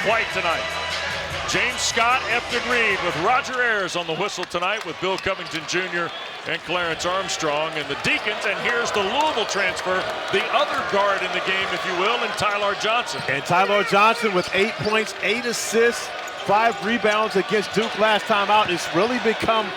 quite tonight. James Scott, Efton Reed with Roger Ayers on the whistle tonight with Bill Covington Jr. and Clarence Armstrong and the Deacons. And here's the Louisville transfer, the other guard in the game, if you will, and Tyler Johnson. And Tyler Johnson with 8 points, 8 assists, 5 rebounds against Duke last time out. It's really become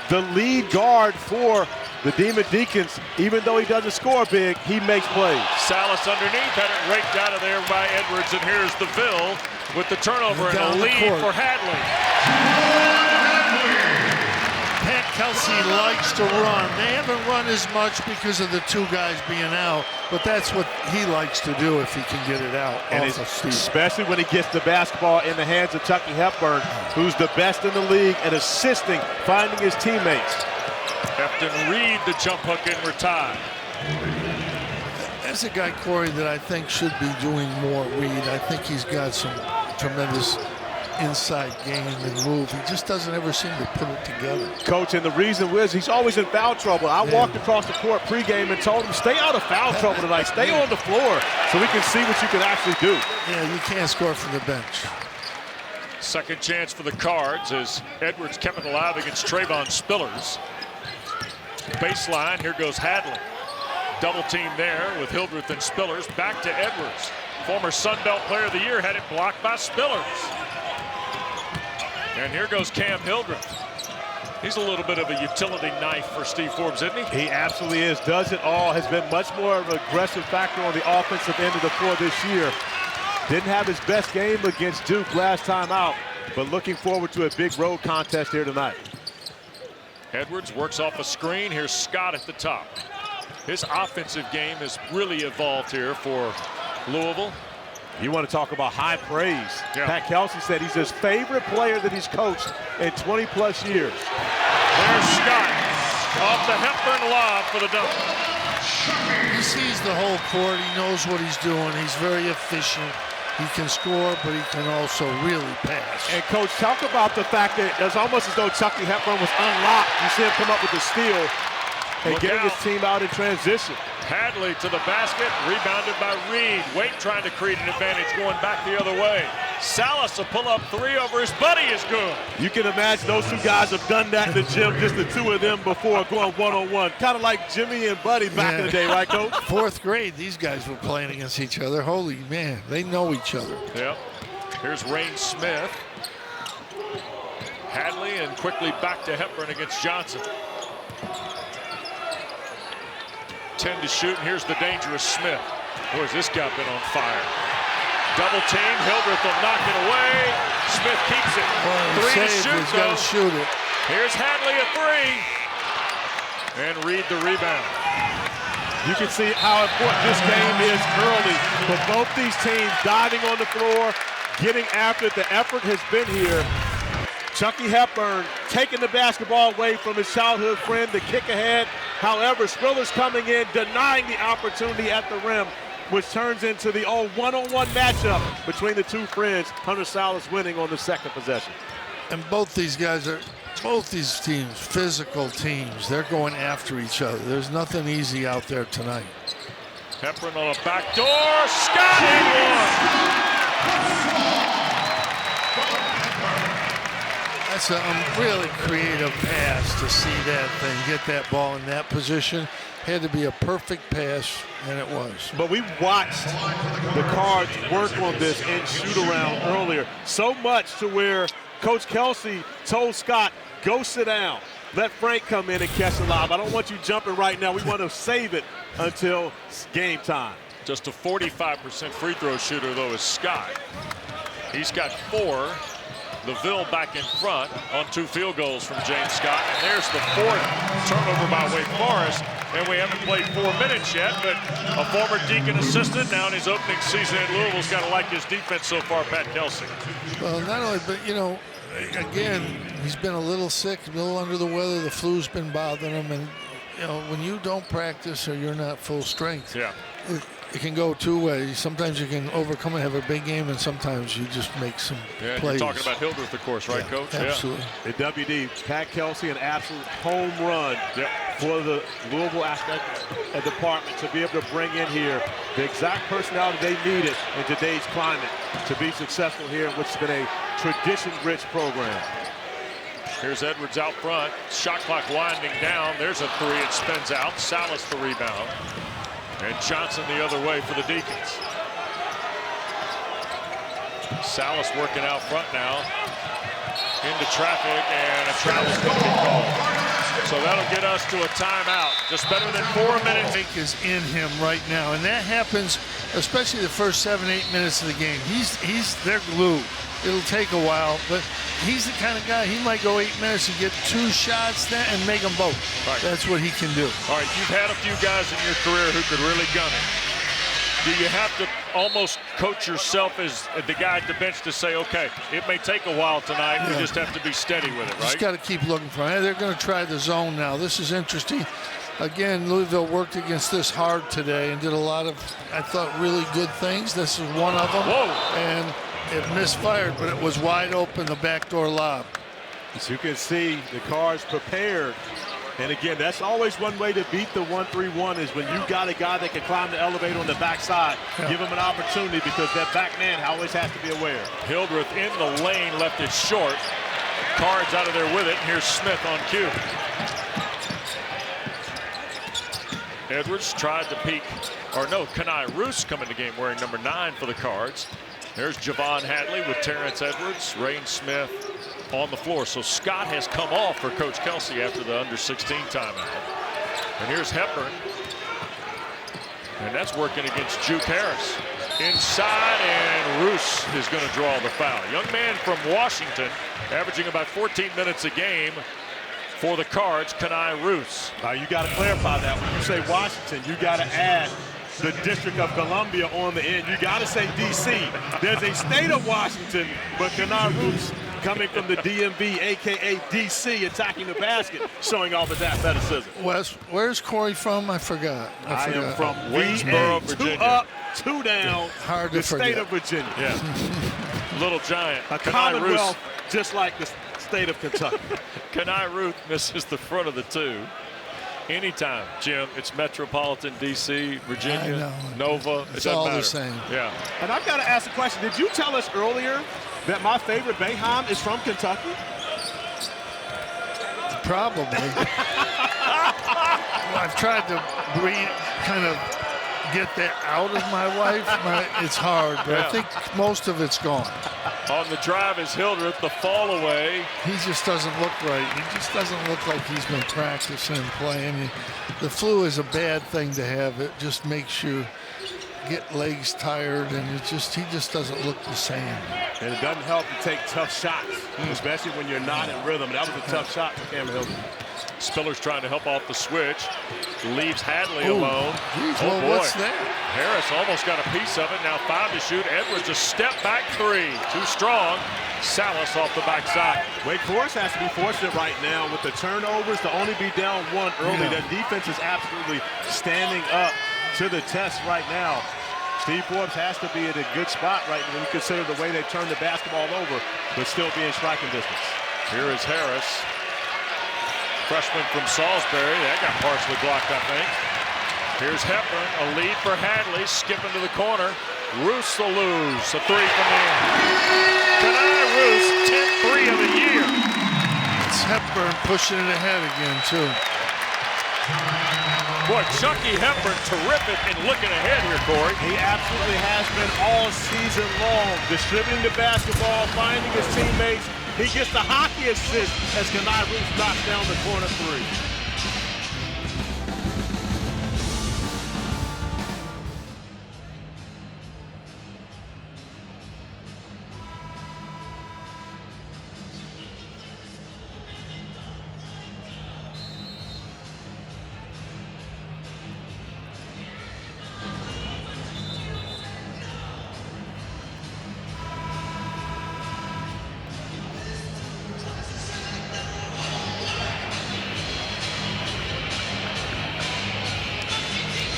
the lead guard for the Demon Deacons. Even though he doesn't score big, he makes plays. Salas underneath, had it raked out of there by Edwards, and here's the Ville with the turnover and a lead for Hadley. Pat Kelsey likes to run. They haven't run as much because of the two guys being out, but that's what he likes to do if he can get it out. And especially when he gets the basketball in the hands of Chucky Hepburn, who's the best in the league at assisting, finding his teammates. Efton Reed, the jump hook in retired. That's a guy, Corey, that I think should be doing more, Reed. I think he's got some tremendous inside game and move. He just doesn't ever seem to put it together. Coach, and the reason is he's always in foul trouble. I walked across the court pregame and told him, stay out of foul trouble tonight. Stay on the floor so we can see what you can actually do. Yeah, you can't score from the bench. Second chance for the Cards as Edwards kept it alive against Trayvon Spillers. Baseline, here goes Hadley. Double team there with Hildreth and Spillers. Back to Edwards. Former Sun Belt Player of the Year, had it blocked by Spillers. And here goes Cam Hildreth. He's a little bit of a utility knife for Steve Forbes, isn't he? He absolutely is. Does it all. Has been much more of an aggressive factor on the offensive end of the floor this year. Didn't have his best game against Duke last time out, but looking forward to a big road contest here tonight. Edwards works off a screen. Here's Scott at the top. His offensive game has really evolved here for Louisville. You want to talk about high praise. Yeah. Pat Kelsey said he's his favorite player that he's coached in 20-plus years. There's Scott off the Hepburn lob for the dunk. He sees the whole court. He knows what he's doing. He's very efficient. He can score, but he can also really pass. And, Coach, talk about the fact that it's almost as though Chucky Hepburn was unlocked. You see him come up with the steal and getting his team out in transition. Hadley to the basket, rebounded by Reed. Wade trying to create an advantage, going back the other way. Salas, a pull-up three over his buddy is good. You can imagine those two guys have done that in the gym, just the two of them before going one-on-one. Kind of like Jimmy and Buddy back in the day, right, Coach? Fourth grade, these guys were playing against each other. Holy man, they know each other. Yep. Here's Rain Smith. Hadley and quickly back to Hepburn against Johnson. 10 to shoot, and here's the dangerous Smith. Boy, has this guy been on fire. Double team, Hildreth will knock it away. Smith keeps it. Three to shoot, he's got to shoot it. Here's Hadley a three. And Reed the rebound. You can see how important this game is early for both these teams, diving on the floor, getting after it. The effort has been here. Chucky Hepburn taking the basketball away from his childhood friend, the kick ahead. However, Spillers coming in, denying the opportunity at the rim, which turns into the old one-on-one matchup between the two friends. Hunter Salas winning on the second possession. And both these guys are, both these teams, physical teams. They're going after each other. There's nothing easy out there tonight. Hepburn on a back door. Scott in one. That's a really creative pass to see that thing, get that ball in that position. Had to be a perfect pass, and it was. But we watched the Cards work on this and shoot around earlier. So much to where Coach Kelsey told Scott, go sit down. Let Frank come in and catch the lob. I don't want you jumping right now. We want to save it until game time. Just a 45% free throw shooter, though, is Scott. He's got 4. The Ville back in front on 2 field goals from James Scott. And there's the 4th turnover by Wake Forest. And we haven't played 4 minutes yet, but a former Deacon assistant now in his opening season at Louisville's got to like his defense so far, Pat Kelsey. Well, not only, but, you know, again, he's been a little sick, a little under the weather. The flu's been bothering him. And, you know, when you don't practice or you're not full strength, it can go 2 ways. Sometimes you can overcome and have a big game, and sometimes you just make some plays. You're talking about Hildreth, of course, right, Coach? Absolutely. The WD, Pat Kelsey, an absolute home run. for the Louisville athletic department to be able to bring in here the exact personality they needed in today's climate to be successful here in what's been a tradition-rich program. Here's Edwards out front. Shot clock winding down. There's a three. It spins out. Salas the rebound. And Johnson the other way for the Deacons. Salas working out front now. Into traffic, and a travel's going to be called. So that'll get us to a timeout. Just better than 4 minutes. Is in him right now, and that happens especially the first 7-8 minutes of the game. He's their glue. It'll take a while, but he's the kind of guy, he might go 8 minutes and get 2 shots then and make them both. Right. That's what he can do. All right, you've had a few guys in your career who could really gun it. Do you have to almost coach yourself as the guy at the bench to say, okay, it may take a while tonight, you just have to be steady with it, right? Just got to keep looking for it. They're going to try the zone now. This is interesting. Again, Louisville worked against this hard today and did a lot of, I thought, really good things. This is one of them. Whoa. And it misfired, but it was wide open, the backdoor lob. As you can see, the Cards prepared. And again, that's always one way to beat the 1-3-1 is when you got a guy that can climb the elevator on the backside, give him an opportunity because that back man always has to be aware. Hildreth in the lane, left it short. Cards out of there with it. Here's Smith on cue. Edwards tried to peek, or no, Kenai Roos coming to game wearing number 9 for the Cards. There's Javon Hadley with Terrence Edwards, Rain Smith on the floor. So Scott has come off for Coach Kelsey after the under-16 timeout. And here's Hepburn. And that's working against Juke Harris. Inside, and Roos is going to draw the foul. Young man from Washington, averaging about 14 minutes a game for the Cards, Kenai Roos. You got to clarify that. When you say Washington, you got to add the District of Columbia on the end. You got to say D.C. There's a state of Washington, but Kenai Roos coming from the DMV, a.k.a. D.C., attacking the basket, showing off his athleticism. Wes, where's Corey from? I forgot. I am from Waynesboro, Virginia. 2 up, 2 down, Hard to the forget. state of Virginia. Yeah. Little giant. A Kenai commonwealth Roos. just like the state of Kentucky. Kenai Roos misses the front of the 2. Anytime, Jim, it's metropolitan D.C., Virginia, Nova. It's all the same. Yeah. And I've got to ask a question. Did you tell us earlier that my favorite Boeheim is from Kentucky? Probably. I've tried to kind of get that out of my wife. It's hard, but I think most of it's gone. On the drive is Hildreth, the fall away. He just doesn't look right. He just doesn't look like he's been practicing and playing. The flu is a bad thing to have. It just makes you get legs tired, and he just doesn't look the same. And it doesn't help to take tough shots, especially when you're not in rhythm. That was a tough shot for Cameron Hildreth. Spiller's trying to help off the switch. Leaves Hadley alone. Geez, oh, boy. What's that? Harris almost got a piece of it. Now 5 to shoot. Edwards a step back 3. Too strong. Salas off the backside. Wake Forest has to be fortunate right now with the turnovers to only be down 1 early. That defense is absolutely standing up to the test right now. Steve Forbes has to be at a good spot right now when you consider the way they turned the basketball over, but still be in striking distance. Here is Harris. Freshman from Salisbury. That got partially blocked, I think. Here's Hepburn, a lead for Hadley, skipping to the corner. Roos will lose. A 3 from the end. Kenai Roos, 10th 3 of the year. It's Hepburn pushing it ahead again, too. Boy, Chucky Hepburn, terrific in looking ahead here, Corey. He absolutely has been all season long, distributing the basketball, finding his teammates. He gets the hockey assist as Kenai Roos knocks down the corner 3.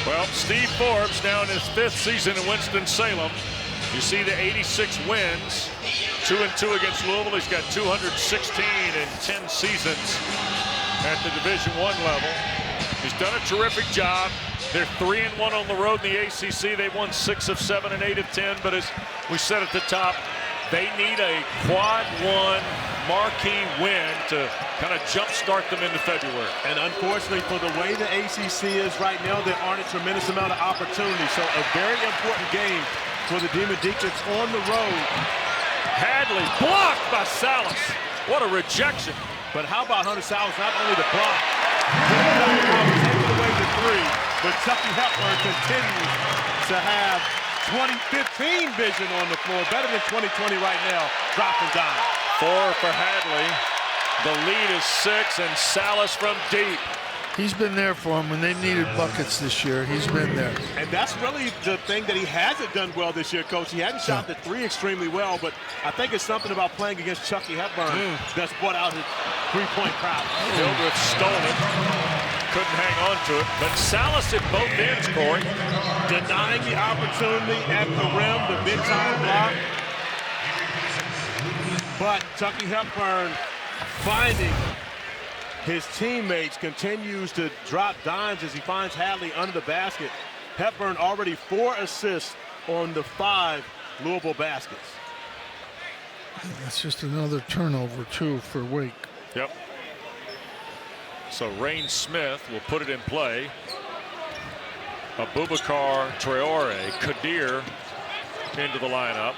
Well, Steve Forbes now in his 5th season in Winston-Salem. You see the 86 wins, 2-2 against Louisville. He's got 216 in 10 seasons at the Division I level. He's done a terrific job. They're 3-1 on the road in the ACC. They've won 6 of 7 and 8 of 10. But as we said at the top, they need a quad one marquee win to kind of jumpstart them into February. And unfortunately, for the way the ACC is right now, there aren't a tremendous amount of opportunity. So a very important game for the Demon Deacons on the road. Hadley blocked by Salas. What a rejection. But how about Hunter Salas? Not only the block, taking away the 3, but Chucky Hepburn continues to have 2015 vision on the floor, better than 2020 right now, dropping down. 4 for Hadley. The lead is 6, and Salas from deep. He's been there for them when they needed buckets this year. He's been there. And that's really the thing that he hasn't done well this year, Coach. He hadn't shot the 3 extremely well, but I think it's something about playing against Chucky Hepburn that's brought out his three-point prowess. Hildreth stole it. Couldn't hang on to it. But Salas at both ends, Corey. Denying the opportunity at the rim, the big-time block. But Chucky Hepburn finding his teammates, continues to drop dimes as he finds Hadley under the basket. Hepburn already 4 assists on the 5 Louisville baskets. That's just another turnover, too, for Wake. Yep. So Rain Smith will put it in play. Abubakar Traore, Kadir into the lineup.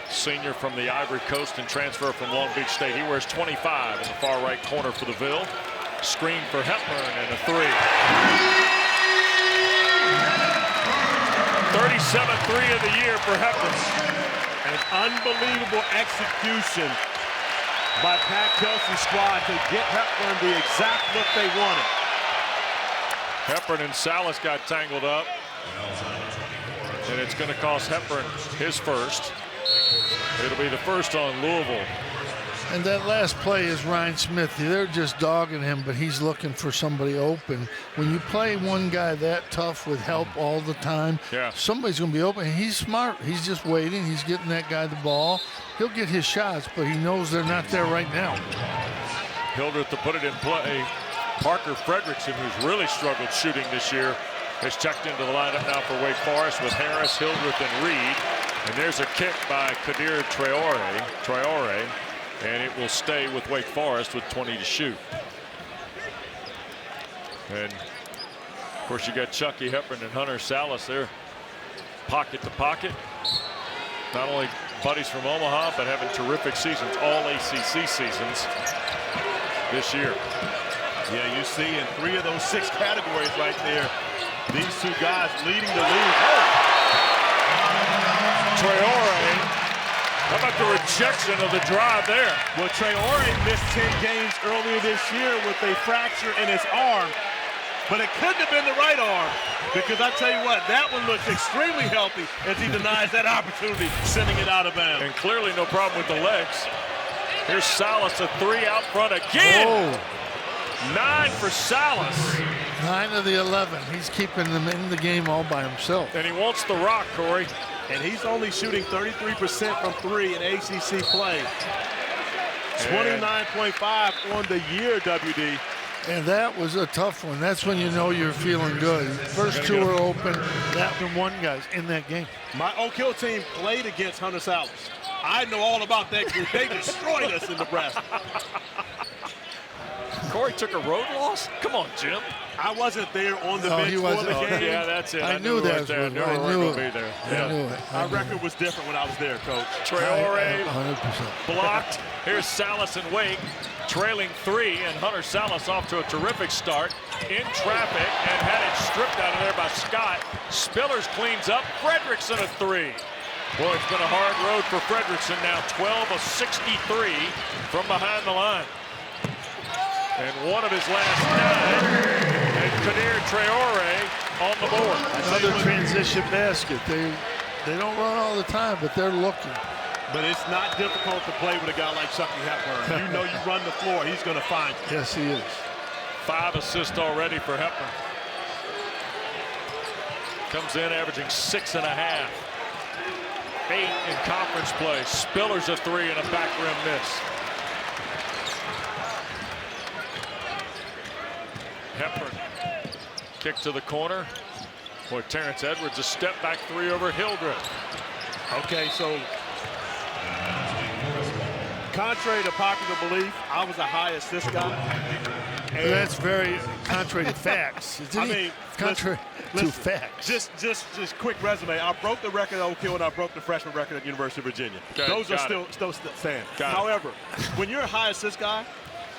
Senior from the Ivory Coast and transfer from Long Beach State. He wears 25 in the far right corner for the Ville. Screen for Hepburn and a 3. 37th 3 of the year for Hepburn. An unbelievable execution by Pat Kelsey's squad to get Hepburn the exact look they wanted. Hepburn and Salas got tangled up. And it's going to cost Hepburn his first. It'll be the first on Louisville. And that last play is Ryan Smith. They're just dogging him, but he's looking for somebody open. When you play one guy that tough with help all the time, somebody's going to be open. He's smart. He's just waiting. He's getting that guy the ball. He'll get his shots, but he knows they're not there right now. Hildreth to put it in play. Parker Fredrickson, who's really struggled shooting this year, has checked into the lineup now for Wake Forest with Harris, Hildreth, and Reed. And there's a kick by Kadir Traore, and it will stay with Wake Forest with 20 to shoot. And of course you got Chucky Hepburn and Hunter Salas there, pocket to pocket. Not only buddies from Omaha, but having terrific seasons, all ACC seasons this year. Yeah, you see in 3 of those 6 categories right there, these 2 guys leading the league. Traore, how about the rejection of the drive there? Well, Traore missed 10 games earlier this year with a fracture in his arm, but it couldn't have been the right arm, because I tell you what, that one looks extremely healthy as he denies that opportunity, sending it out of bounds. And clearly no problem with the legs. Here's Salas, a 3 out front again. 9 for Salas. 9 of the 11. He's keeping them in the game all by himself. And he wants the rock, Corey. And he's only shooting 33% from 3 in ACC play. 29.5 on the year, WD. And that was a tough one. That's when you know you're feeling good. First 2 are open. That one guy's in that game. My Oak Hill team played against Hunter Salas. I know all about that group. They destroyed us in Nebraska. Corey took a road loss? Come on, Jim. I wasn't there on the bench for the game. Yeah, that's it. I knew that. I knew we weren't going to be there. I knew it. Our record was different when I was there, Coach. Traore 100%. blocked. Here's Salas and Wake trailing 3, and Hunter Salas off to a terrific start in traffic and had it stripped out of there by Scott. Spillers cleans up. Fredrickson a 3. Boy, it's been a hard road for Fredrickson now. 12 of 63 from behind the line. And one of his last 9, and Kadir Traore on the board. Another transition basket. They don't run all the time, but they're looking. But it's not difficult to play with a guy like Chucky Hepburn. You know you run the floor, he's going to find you. Yes, he is. 5 assists already for Hepburn. Comes in averaging 6.5. 8 in conference play. Spillers a 3 and a back rim miss. Hepburn Kick to the corner. Boy, Terrence Edwards, a step back three over Hildreth. Okay, so contrary to popular belief, I was a high assist guy. And that's very contrary to facts. Contrary to facts. Just quick resume. I broke the record at Oak Hill and I broke the freshman record at University of Virginia. Okay, those are still stand. However, when you're a high assist guy,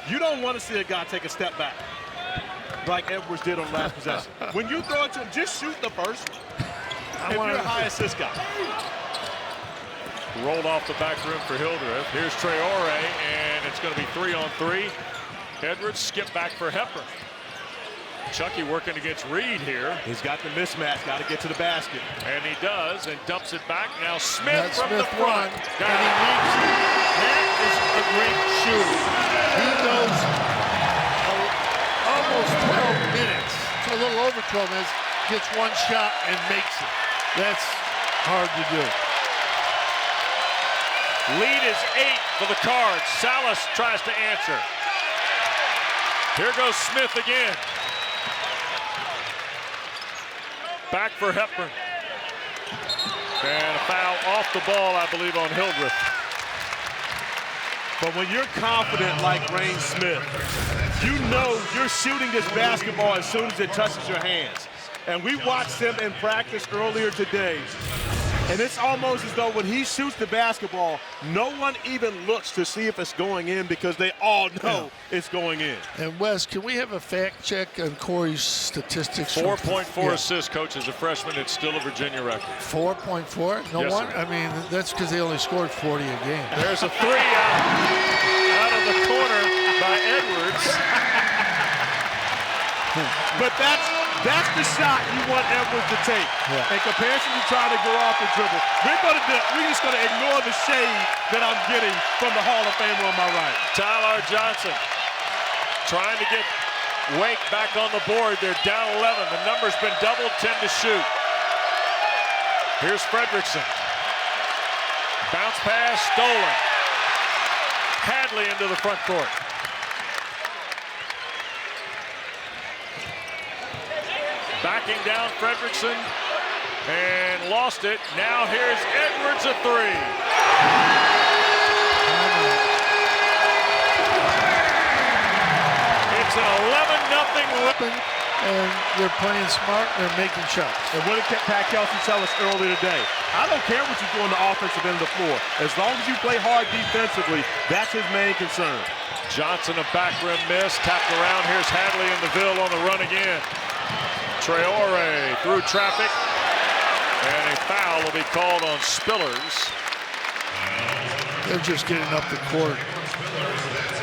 you don't want to see a guy take a step back like Edwards did on the last possession. When you throw it to him, just shoot the first one. If you're a high assist guy. Rolled off the back rim for Hildreth. Here's Traore, and it's going to be 3-on-3. Edwards skip back for Hepburn. Chucky working against Reed here. He's got the mismatch, got to get to the basket. And he does, and dumps it back. Now Smith That's from Smith the front. And he makes it. That is a great shoot. He goes almost 12 minutes, a little over 12 minutes, gets one shot and makes it. That's hard to do. Lead is 8 for the Cards. Salas tries to answer. Here goes Smith again. Back for Hepburn. And a foul off the ball, I believe, on Hildreth. But when you're confident like Rain Smith, you know you're shooting this basketball as soon as it touches your hands. And we watched him in practice earlier today. And it's almost as though when he shoots the basketball, no one even looks to see if it's going in because they all know it's going in. And Wes, can we have a fact check on Corey's statistics? 4.4 assists, coach, as a freshman. It's still a Virginia record. 4.4? No one? I mean, that's because they only scored 40 a game. There's a three out of the corner by Edwards. But that's the shot you want Edwards to take. Yeah. In comparison to trying to go off the dribble, we're just going to ignore the shade that I'm getting from the Hall of Famer on my right. Tyler Johnson trying to get Wake back on the board. They're down 11. The number's been doubled, 10 to shoot. Here's Fredrickson. Bounce pass, stolen. Hadley into the front court. Backing down Fredrickson and lost it. Now here's Edwards, a three. It's an 11-0 weapon. And they're playing smart, they're making shots. And what did Pat Kelsey tell us earlier today? I don't care what you do on the offensive end of the floor. As long as you play hard defensively, that's his main concern. Johnson, a back rim miss, tapped around. Here's Hadley and DeVille on the run again. Traore through traffic, and a foul will be called on Spillers. They're just getting up the court.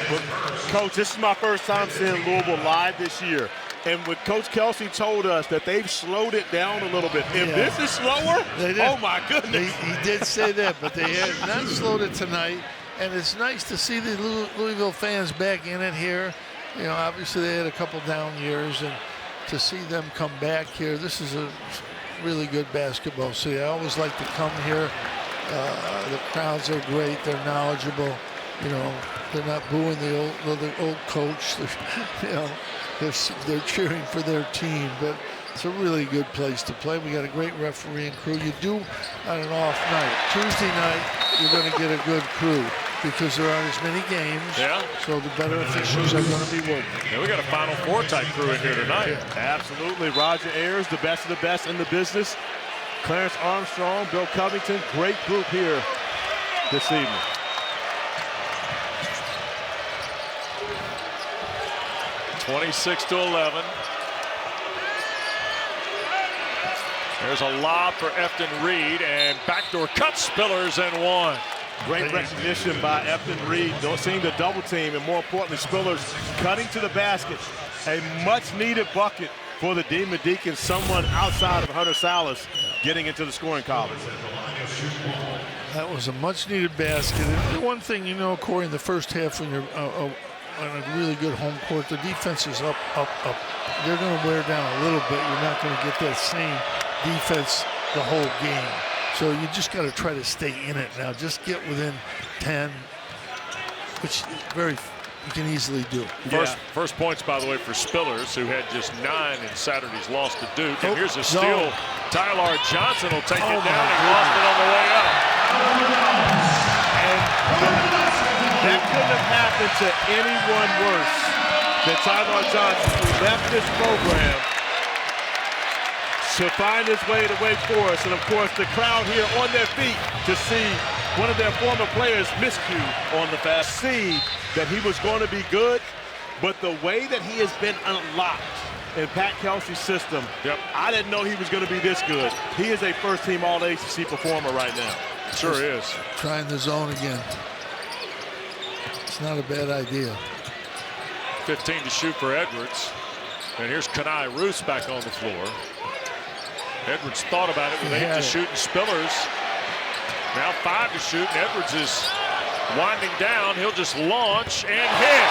But, Coach, this is my first time seeing Louisville live this year. And what Coach Kelsey told us that they've slowed it down a little bit. If this is slower, oh my goodness. He did say that, but they have not slowed it tonight. And it's nice to see the Louisville fans back in it here. You know, obviously they had a couple down years, and to see them come back here, this is a really good basketball city. I always like to come here. The crowds are great. They're knowledgeable. You know, they're not booing the old coach. They're cheering for their team. But it's a really good place to play. We got a great refereeing crew. You do on an off night. Tuesday night, you're going to get a good crew, because there aren't as many games. Yeah. So the better officials are going to be working. Yeah, we got a Final Four type crew in here tonight. Yeah. Absolutely. Roger Ayers, the best of the best in the business. Clarence Armstrong, Bill Covington, great group here this evening. (26-11). There's a lob for Efton Reed, and backdoor cut, Spillers, and one. Great recognition by Efton Reed. Don't seem to double team, and more importantly, Spillers cutting to the basket. A much-needed bucket for the Demon Deacons. Someone outside of Hunter Salas getting into the scoring column. That was a much-needed basket. And one thing, you know, Corey, in the first half, when you're on a really good home court, the defense is up. They're going to wear down a little bit. You're not going to get that same defense the whole game. So you just got to try to stay in it now. Just get within 10, which is very you can easily do. First points, by the way, for Spillers, who had just 9 in Saturday's loss to Duke. And here's a steal. Tyler Johnson will take it down. He lost it on the way up. And that couldn't have happened to anyone worse than Tyler Johnson, who left this program to find his way to Wake Forest. And, of course, the crowd here on their feet to see one of their former players miscue on the fast. See that he was going to be good, but the way that he has been unlocked in Pat Kelsey's system, I didn't know he was going to be this good. He is a first-team All-ACC performer right now. Sure is. Trying the zone again. It's not a bad idea. 15 to shoot for Edwards. And here's Kenai Roos back on the floor. Edwards thought about it with 8 to shoot, and Spillers now 5 to shoot, and Edwards is winding down. He'll just launch and hit.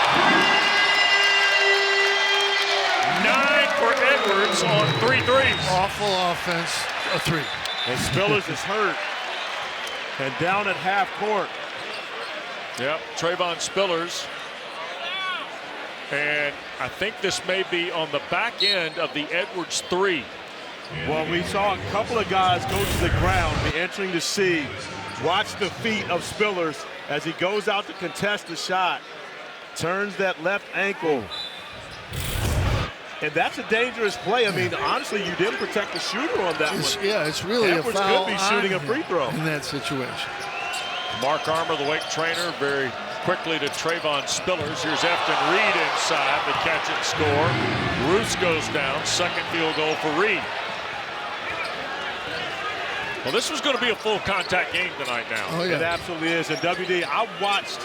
9 for Edwards on 3 threes. Awful offense, a 3. And Spillers is hurt and down at half court. Yep, Trayvon Spillers. And I think this may be on the back end of the Edwards 3. Well, we saw a couple of guys go to the ground. Be entering to see. Watch the feet of Spillers as he goes out to contest the shot. Turns that left ankle. And that's a dangerous play. I mean, honestly, you didn't protect the shooter on that one. Yeah, it's really Edwards a foul. Could be shooting a free throw in that situation. Mark Armour, the Wake trainer, very quickly to Trayvon Spillers. Here's Efton Reed inside to catch and score. Roos goes down. Second field goal for Reed. Well, this was going to be a full contact game tonight now. Oh, yeah. It absolutely is. And WD, I watched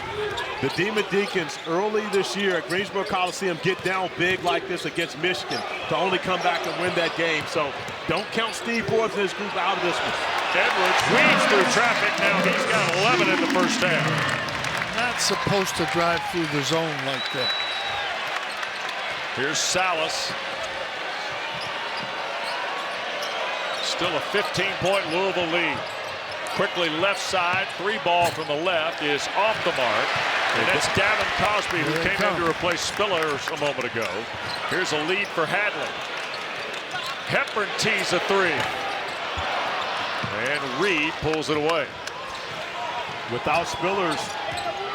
the Demon Deacons early this year at Greensboro Coliseum get down big like this against Michigan to only come back and win that game. So don't count Steve Forbes and his group out of this one. Edwards weaves through traffic. Now he's got 11 in the first half. Not supposed to drive through the zone like that. Here's Salas. Still a 15-point Louisville lead. Quickly left side, 3 ball from the left is off the mark. And that's Gavin Cosby, who came in to replace Spillers a moment ago. Here's a lead for Hadley. Hepburn tees a 3. And Reed pulls it away. Without Spillers,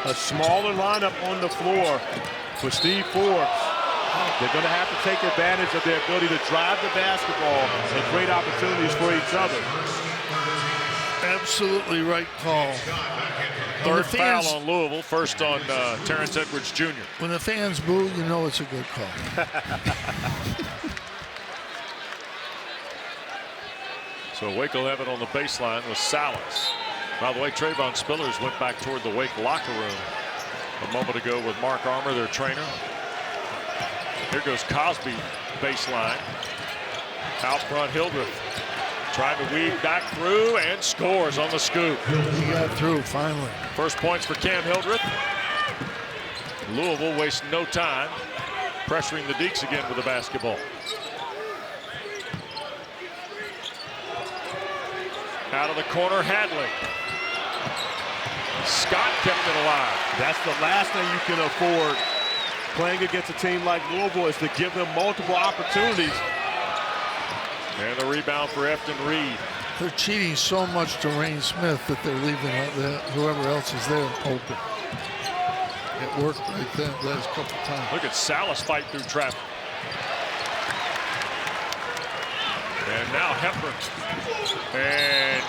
a smaller lineup on the floor for Steve Forbes. They're going to have to take advantage of their ability to drive the basketball and create opportunities for each other. Absolutely right call. Third foul on Louisville, first on Terrence Edwards Jr. When the fans boo, you know it's a good call. So Wake will have it on the baseline with Salas. By the way, Trayvon Spillers went back toward the Wake locker room a moment ago with Mark Armour, their trainer. Here goes Cosby, baseline. Out front, Hildreth trying to weave back through and scores on the scoop. He got through finally. First points for Cam Hildreth. Louisville wastes no time pressuring the Deacs again with the basketball. Out of the corner, Hadley. Scott kept it alive. That's the last thing you can afford playing against a team like Louisville, is to give them multiple opportunities. And the rebound for Efton Reed. They're cheating so much to Rain Smith that they're leaving whoever else is there open. It worked right there the last couple times. Look at Salas fight through traffic. And now Hepburn. And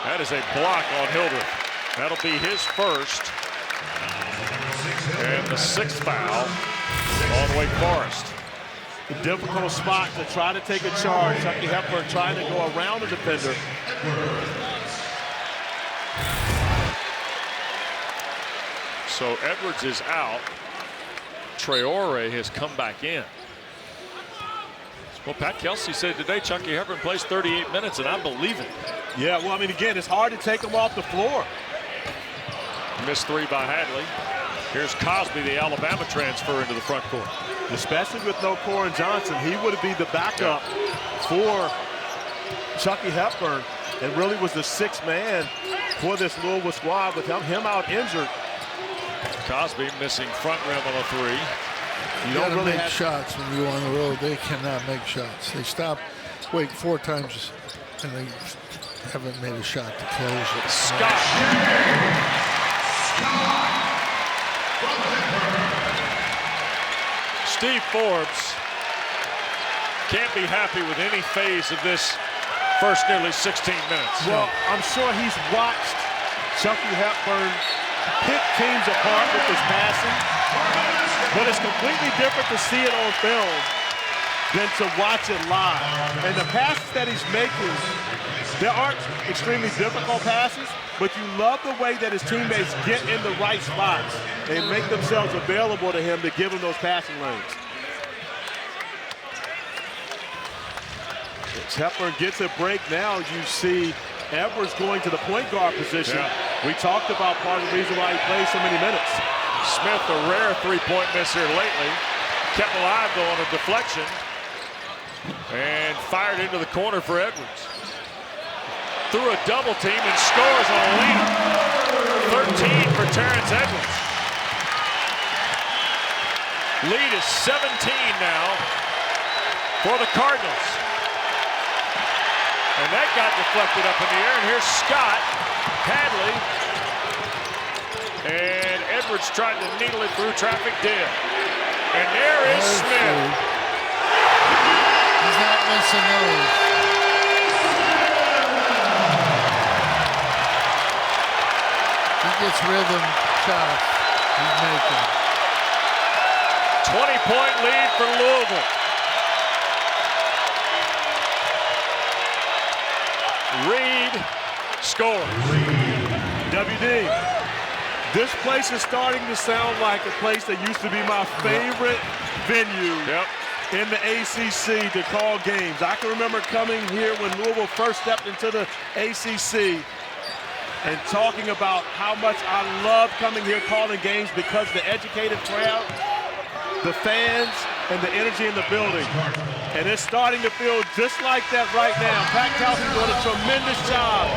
that is a block on Hildreth. That'll be his first. And the 6th foul on Wake Forest. A difficult spot to try to take a charge. Chucky Hepburn trying to go around the defender. So Edwards is out. Traore has come back in. Well, Pat Kelsey said today Chucky Hepburn plays 38 minutes, and I believe it. Yeah, well, I mean, again, it's hard to take him off the floor. Missed 3 by Hadley. Here's Cosby, the Alabama transfer, into the front court. Especially with no Corin Johnson, he would be the backup for Chucky Hepburn and really was the 6th man for this Louisville squad with him out injured. Cosby missing front rim on a three. You don't really make shots when you're on the road. They cannot make shots. They stopped Wake 4 times, and they haven't made a shot to close it. Scott. Steve Forbes can't be happy with any phase of this first nearly 16 minutes. Well, I'm sure he's watched Chucky Hepburn pick teams apart with his passing, but it's completely different to see it on film than to watch it live. And the passes that he's making, there aren't extremely difficult passes, but you love the way that his teammates get in the right spots and make themselves available to him to give him those passing lanes. As Hepburn gets a break now, you see Edwards going to the point guard position. Yeah. We talked about part of the reason why he plays so many minutes. Smith, a rare three-point miss here lately. Kept alive, though, on a deflection. And fired into the corner for Edwards. Through a double team and scores on a layup. 13 for Terrence Edwards. Lead is 17 now for the Cardinals. And that got deflected up in the air. And here's Scott, Hadley, and Edwards tried to needle it through traffic, did. And there is Smith. He's not missing those. He gets rhythm shots. He's making. 20-point lead for Louisville. Reed scores. WD, this place is starting to sound like a place that used to be my favorite venue in the ACC to call games. I can remember coming here when Louisville first stepped into the ACC and talking about how much I love coming here calling games because the educated crowd, the fans, and the energy in the building. And it's starting to feel just like that right now. Packed House is doing a tremendous job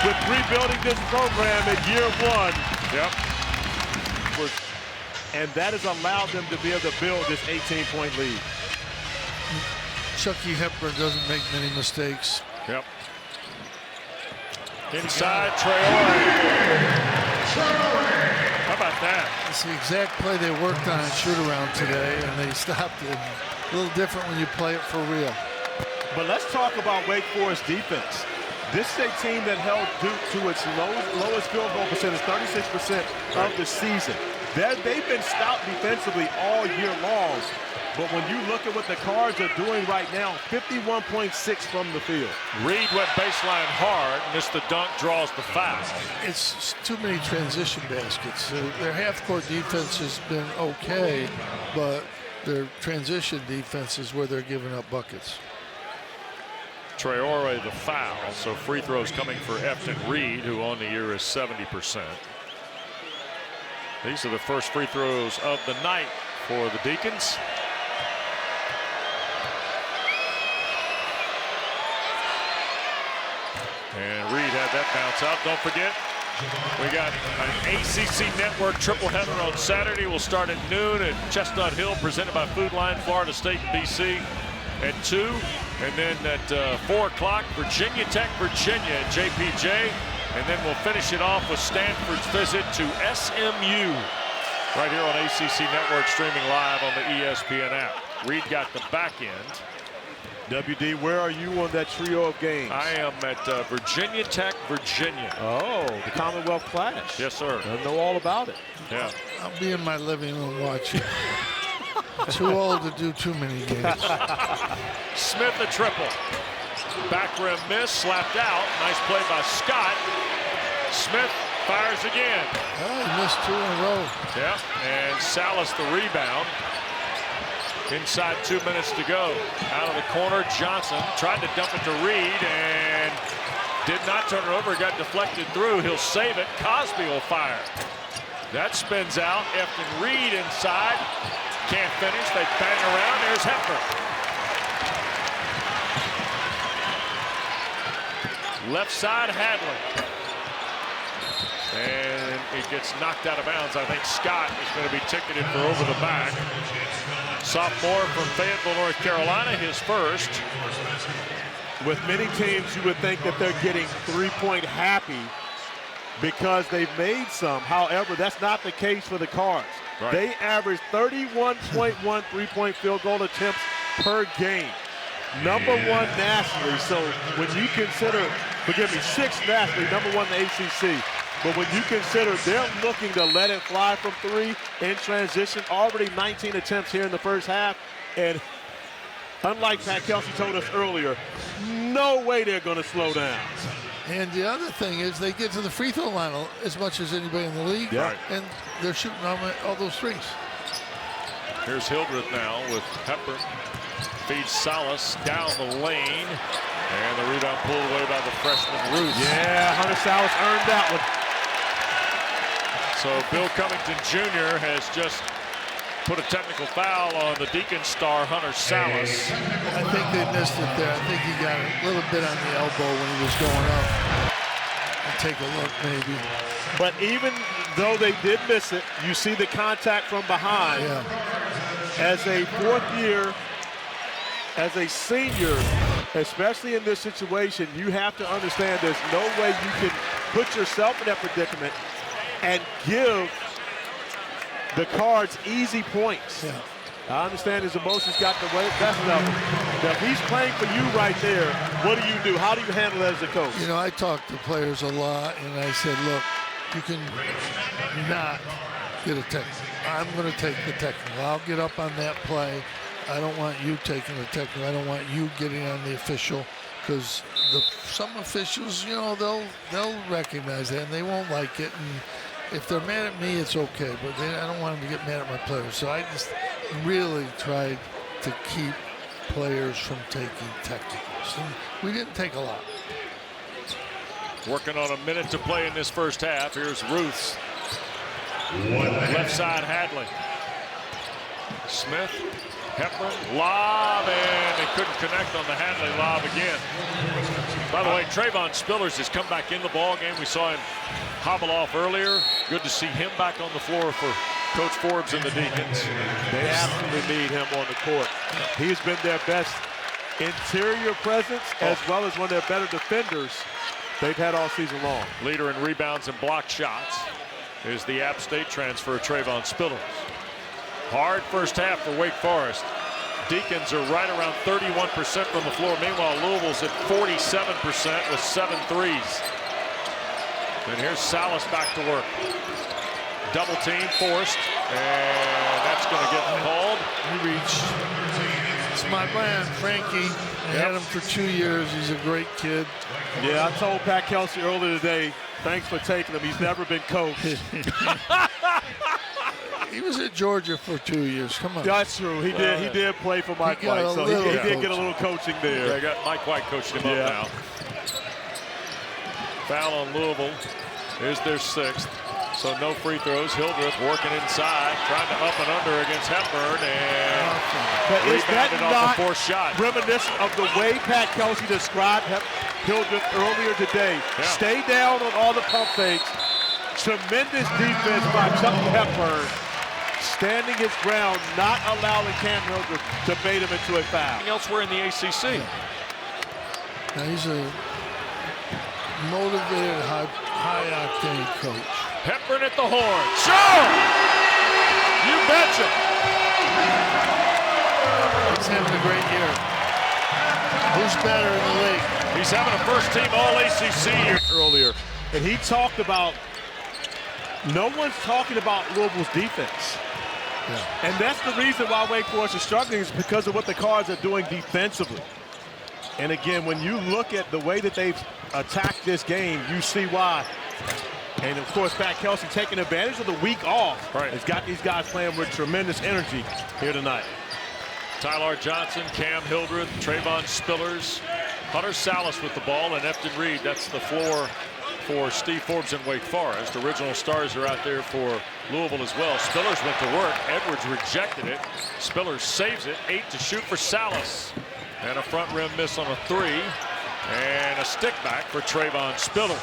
with rebuilding this program in year one. And that has allowed them to be able to build this 18-point lead. Chucky Hepburn doesn't make many mistakes. Inside, Traore. How about that? It's the exact play they worked on in shoot-around today, and they stopped it. A little different when you play it for real. But let's talk about Wake Forest defense. This is a team that held Duke to its lowest field goal percentage, 36% of the season. They've been stout defensively all year long. But when you look at what the Cards are doing right now, 51.6 from the field. Reed went baseline hard, missed the dunk, draws the foul. It's too many transition baskets. Their half-court defense has been okay, but their transition defense is where they're giving up buckets. Traore the foul, so free throws coming for Efton Reed, who on the year is 70%. These are the first free throws of the night for the Deacons. And Reed had that bounce out. Don't forget, we got an ACC Network triple header on Saturday. We'll start at noon at Chestnut Hill, presented by Food Line, Florida State and BC at 2. And then at 4 o'clock, Virginia Tech, Virginia at JPJ. And then we'll finish it off with Stanford's visit to SMU. Right here on ACC Network, streaming live on the ESPN app. Reed got the back end. WD, where are you on that trio of games? I am at Virginia Tech, Virginia. Oh, the Commonwealth Clash. Yes, sir. I know all about it. Yeah. I'll be in my living room watching. Too old to do too many games. Smith a triple. Back rim miss, slapped out. Nice play by Scott. Smith fires again. Oh, he missed 2 in a row. Yeah, and Salas the rebound. Inside 2 minutes to go. Out of the corner, Johnson tried to dump it to Reed and did not turn it over. Got deflected through. He'll save it. Cosby will fire. That spins out. Efton Reed inside. Can't finish. They bang around. There's Hepburn. Left side, Hadley. And It gets knocked out of bounds. I think Scott is going to be ticketed for over the back. Sophomore from Fayetteville, North Carolina, his first. With many teams, you would think that they're getting three-point happy because they've made some. However, that's not the case for the Cards. Right. They average 31.1 three-point field goal attempts per game. #1 nationally. So when you consider, forgive me, 6th nationally, #1 in the ACC. But when you consider they're looking to let it fly from 3 in transition, already 19 attempts here in the first half. And unlike Pat Kelsey told us earlier, no way they're going to slow down. And the other thing is they get to the free throw line as much as anybody in the league. Yeah. And they're shooting all those threes. Here's Hildreth now with Hepburn. Feeds Salas down the lane. And the rebound pulled away by the freshman Ruth. Yeah, Hunter Salas earned that one. So Bill Covington Jr. has just put a technical foul on the Deacon star, Hunter Salas. I think they missed it there. I think he got a little bit on the elbow when he was going up. I'll take a look, maybe. But even though they did miss it, you see the contact from behind. Yeah. As a 4th year, as a senior, especially in this situation, you have to understand there's no way you can put yourself in that predicament and give the Cards easy points. Yeah. I understand his emotions got the best of him. Now, if he's playing for you right there, what do? How do you handle that as a coach? You know, I talk to players a lot, and I said, look, you can not get a technical. I'm going to take the technical. I'll get up on that play. I don't want you taking the technical. I don't want you getting on the official, because some officials, you know, they'll recognize that and they won't like it. And if they're mad at me, it's okay, but I don't want them to get mad at my players. So I just really tried to keep players from taking technicals. And we didn't take a lot. Working on a minute to play in this first half. Here's Ruth's. Left side, Hadley. Smith, Hepburn, lob, and they couldn't connect on the Hadley lob again. By the way, Trayvon Spillers has come back in the ball game. We saw him hobble off earlier. Good to see him back on the floor for Coach Forbes and the Deacons. They absolutely need him on the court. He's been their best interior presence as well as one of their better defenders they've had all season long. Leader in rebounds and block shots is the App State transfer, Trayvon Spillers. Hard first half for Wake Forest. Deacons are right around 31% from the floor. Meanwhile, Louisville's at 47% with 7 threes. And here's Salas back to work. Double team forced, and that's going to get called. He reached. It's my man, Frankie. I had him for 2 years. He's a great kid. Yeah, I told Pat Kelsey earlier today, thanks for taking him. He's never been coached. He was at Georgia for 2 years. Come on. That's true. He did play for Mike White, so he did get a little coaching there. They got Mike White coaching him up now. Foul on Louisville is their 6th. So no free throws. Hildreth working inside, trying to up and under against Hepburn, and rebounded off the 4th shot. Reminiscent of the way Pat Kelsey described Hildreth earlier today. Yeah. Stay down on all the pump fakes. Tremendous defense by Chucky Hepburn. Standing his ground, not allowing Cam Hildreth to bait him into a foul. Elsewhere in the ACC. Now he's a motivated, high-octane coach. Hepburn at the horn. Sure! You betcha. He's having a great year. Who's better in the league? He's having a first-team All-ACC year. Earlier, and he talked about, no one's talking about Louisville's defense. Yeah. And that's the reason why Wake Forest is struggling, is because of what the Cards are doing defensively. And again, when you look at the way that they've attacked this game, you see why. And of course, Pat Kelsey taking advantage of the week off. Right. Has got these guys playing with tremendous energy here tonight. Tyler Johnson, Cam Hildreth, Trayvon Spillers, Hunter Salas with the ball, and Efton Reed. That's the floor for Steve Forbes and Wake Forest. Original stars are out there for Louisville as well. Spillers went to work. Edwards rejected it. Spillers saves it. 8 to shoot for Salas. And a front rim miss on a 3. And a stick back for Trayvon Spittle.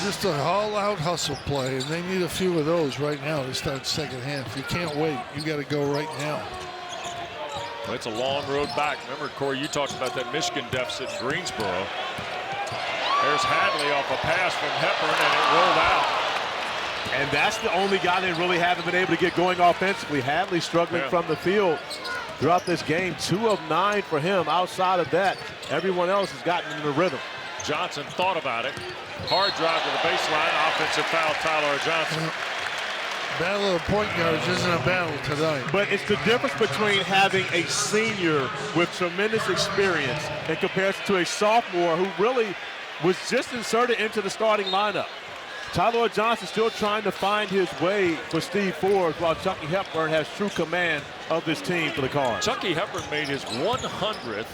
Just an all-out hustle play, and they need a few of those right now to start second half. You can't wait. You got to go right now. Well, it's a long road back. Remember, Corey, you talked about that Michigan deficit in Greensboro. There's Hadley off a pass from Hepburn, and it rolled out. And that's the only guy they really haven't been able to get going offensively. Hadley struggling from the field throughout this game. 2 of 9 for him. Outside of that, everyone else has gotten in the rhythm. Johnson thought about it. Hard drive to the baseline. Offensive foul, Tyler Johnson. Battle of the point guards isn't a battle tonight. But it's the difference between having a senior with tremendous experience in comparison to a sophomore who really was just inserted into the starting lineup. Tyler Johnson still trying to find his way for Steve Forbes, while Chucky Hepburn has true command of this team for the Cards. Chucky Hepburn made his 100th,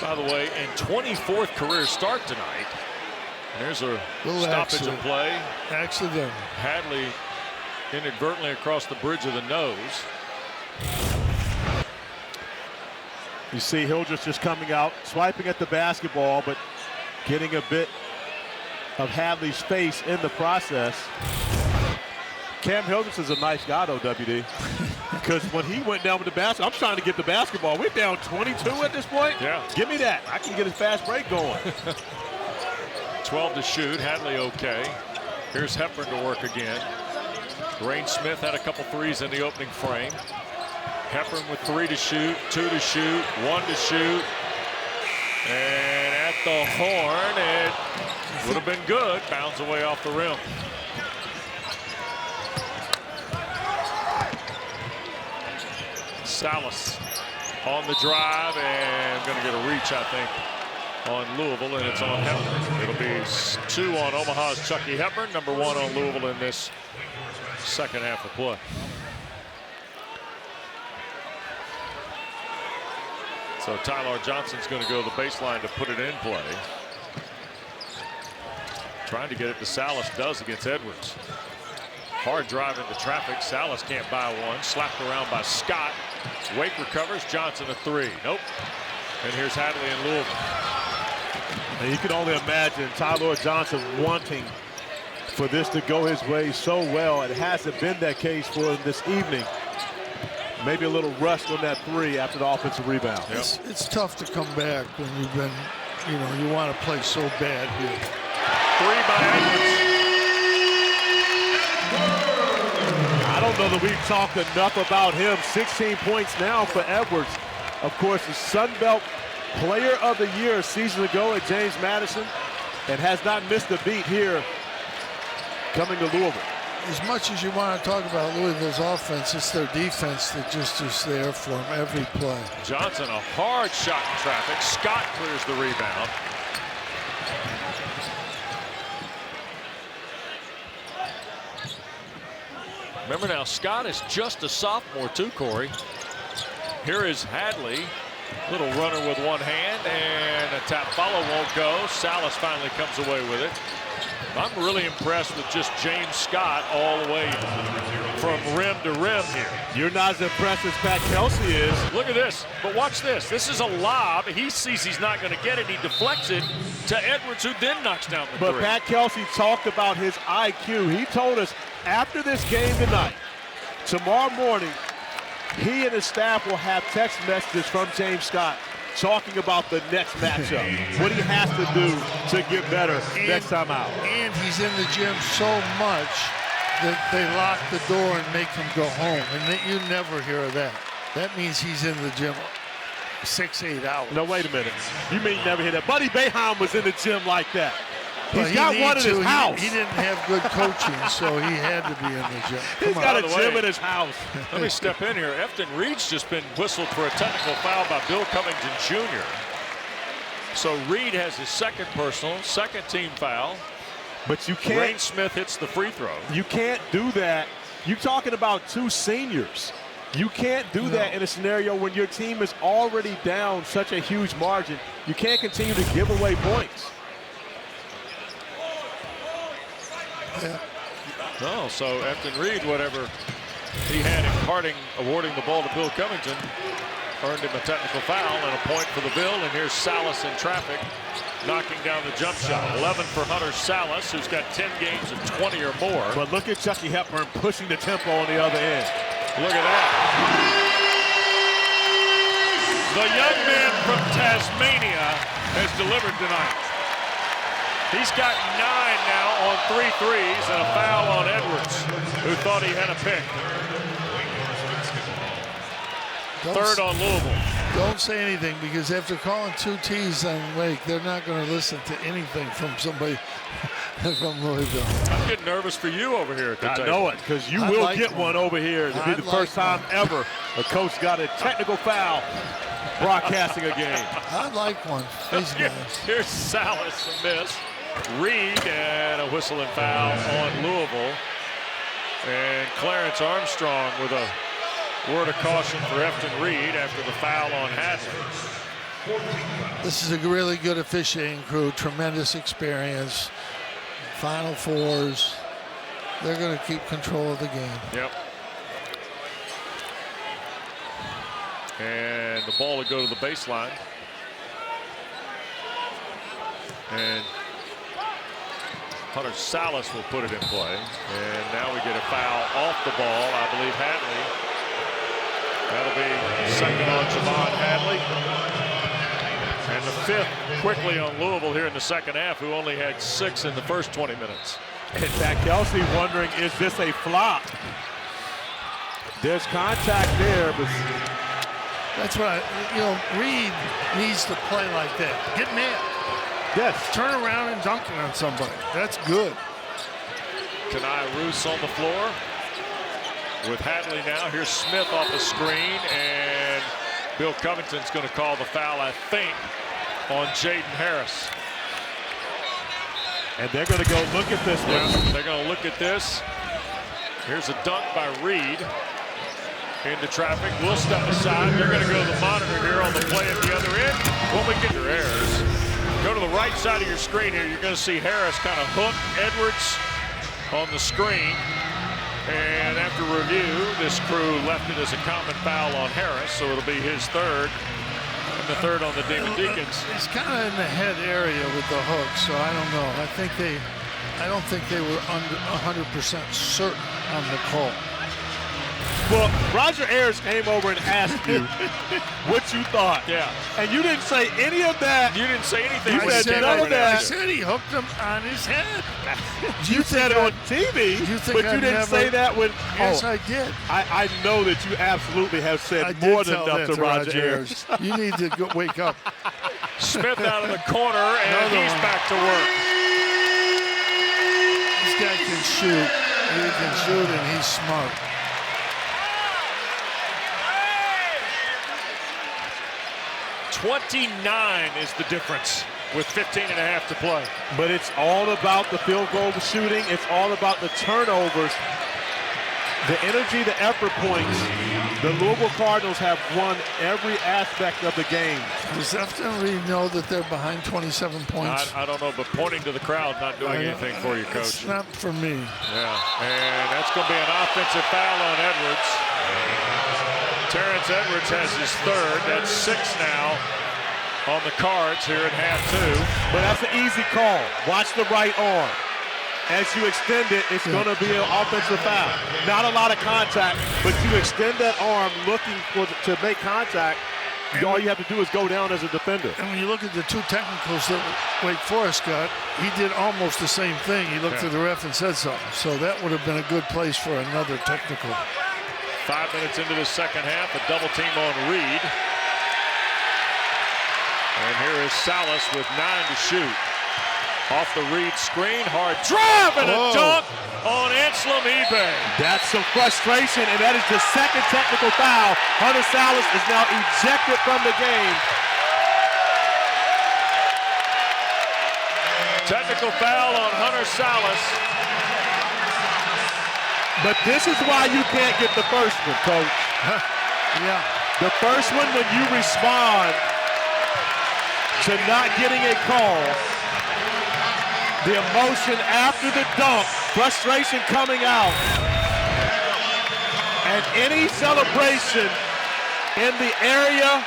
by the way, and 24th career start tonight. And there's a stoppage of play. Accident. Hadley inadvertently across the bridge of the nose. You see Hildreth just coming out, swiping at the basketball, but getting a bit of Hadley's face in the process. Cam Hildreth is a nice guy, though, WD. Because when he went down with the basketball, I'm trying to get the basketball. We're down 22 at this point. Yeah. Give me that. I can get a fast break going. 12 to shoot. Hadley okay. Here's Hepburn to work again. Rain Smith had a couple threes in the opening frame. Hepburn with 3 to shoot, 2 to shoot, 1 to shoot. And at the horn, it would have been good. Bounds away off the rim. Salas on the drive and going to get a reach, I think, on Louisville, and it's on Hepburn. It'll be 2 on Omaha's Chucky Hepburn, number 1 on Louisville in this second half of play. So Tyler Johnson's going to go to the baseline to put it in play. Trying to get it to Salas, does against Edwards. Hard drive into traffic. Salas can't buy one. Slapped around by Scott. Wake recovers. Johnson a 3. Nope. And here's Hadley in Louisville. And you can only imagine Tyler Johnson wanting for this to go his way so well. It hasn't been that case for him this evening. Maybe a little rust on that 3 after the offensive rebound. Yep. It's tough to come back when you've been, you want to play so bad here. 3 by Edwards. I don't know that we've talked enough about him. 16 points now for Edwards. Of course, the Sun Belt Player of the Year a season ago at James Madison, and has not missed a beat here coming to Louisville. As much as you want to talk about Louisville's offense, it's their defense that just is there for them every play. Johnson, a hard shot in traffic. Scott clears the rebound. Remember now, Scott is just a sophomore too, Corey. Here is Hadley. Little runner with one hand, and a tap follow won't go. Salas finally comes away with it. I'm really impressed with just James Scott all the way from rim to rim here. You're not as impressed as Pat Kelsey is. Look at this, but watch this. This is a lob. He sees he's not going to get it. He deflects it to Edwards, who then knocks down the 3. But Pat Kelsey talked about his IQ. He told us after this game tonight, tomorrow morning, he and his staff will have text messages from James Scott talking about the next matchup, what he has to do to get better next time out. And he's in the gym so much that they lock the door and make him go home. And you never hear of that. That means he's in the gym 6-8 hours. No, wait a minute. You mean you never hear that? Buddy Boeheim was in the gym like that. He's got one in his house. He didn't have good coaching, so he had to be in the gym. He's got a gym in his house. Let me step in here. Efton Reed's just been whistled for a technical foul by Bill Covington Jr. So Reed has his second personal, second team foul. But you can't. Rain Smith hits the free throw. You can't do that. You're talking about 2 seniors. You can't do that in a scenario when your team is already down such a huge margin. You can't continue to give away points. Yeah. No, so Efton Reed, whatever he had imparting, awarding the ball to Bill Covington, earned him a technical foul and a point for the Bill. And here's Salas in traffic. knocking down the jump shot. 11 for Hunter Salas, who's got 10 games of 20 or more. But look at Chucky Hepburn pushing the tempo on the other end. Look at that. The young man from Tasmania has delivered tonight. He's got 9 now on 3 threes and a foul on Edwards, who thought he had a pick. Third on Louisville. Don't say anything, because after calling 2 T's on Wake, they're not going to listen to anything from somebody from Louisville. I'm getting nervous for you over here at the table. I know it, because you will get one over here. It'll be the first time ever a coach got a technical foul broadcasting a game. I'd like one. Here's Salas, a miss. Reed and a whistle and foul on Louisville. And Clarence Armstrong with a word of caution for Efton Reed after the foul on Hadley. This is a really good officiating crew, tremendous experience. Final Fours. They're going to keep control of the game. Yep. And the ball will go to the baseline. And Hunter Salas will put it in play. And now we get a foul off the ball. I believe Hadley. That'll be second on Javon Hadley. And the 5th quickly on Louisville here in the second half, who only had 6 in the first 20 minutes. In fact, Kelsey wondering, is this a flop? There's contact there, but that's what Reed needs to play like that. Get mad. Yes. Turn around and dunk it on somebody. That's good. Kenai Roos on the floor with Hadley now. Here's Smith off the screen, and Bill Covington's going to call the foul, I think, on Jaden Harris. And they're going to go look at this one. Yeah, they're going to look at this. Here's a dunk by Reed into traffic. We'll step aside. They're going to go to the monitor here on the play at the other end. When we get your errors, go to the right side of your screen here. You're going to see Harris kind of hook Edwards on the screen. And after review, this crew left it as a common foul on Harris, so it'll be his 3rd. And the 3rd on the Demon Deacons. He's kind of in the head area with the hook, so I don't know. I don't think they were under 100% certain on the call. Well, Roger Ayers came over and asked you what you thought. Yeah. And you didn't say any of that. You didn't say anything. You said none of that. I said he hooked him on his head. You said it on TV, but you didn't say that when. Yes, I did. I know that you absolutely have said more than enough to Roger Ayers. You need to wake up. Smith out of the corner, and he's back to work. This guy can shoot. He can shoot, and he's smart. 29 is the difference with 15 and a half to play. But it's all about the field goal shooting. It's all about the turnovers, the energy, the effort points. The Louisville Cardinals have won every aspect of the game. Does Efton Reed know that they're behind 27 points? I don't know, but pointing to the crowd not doing anything for you, Coach. It's not for me. Yeah, and that's going to be an offensive foul on Edwards. Terrence Edwards has his 3rd. That's 6 now on the cards here in half 2. But that's an easy call. Watch the right arm. As you extend it, it's going to be an offensive foul. Not a lot of contact, but you extend that arm looking to make contact. All you have to do is go down as a defender. And when you look at the 2 technicals that Wake Forest got, he did almost the same thing. He looked at the ref and said something. So that would have been a good place for another technical. 5 minutes into the second half, a double team on Reed. And here is Salas with 9 to shoot. Off the Reed screen, hard drive and a dunk on Anselm eBay. That's some frustration, and that is the 2nd technical foul. Hunter Salas is now ejected from the game. Technical foul on Hunter Salas. But this is why you can't get the first one, Coach. Yeah. The first one, when you respond to not getting a call, the emotion after the dunk, frustration coming out, and any celebration in the area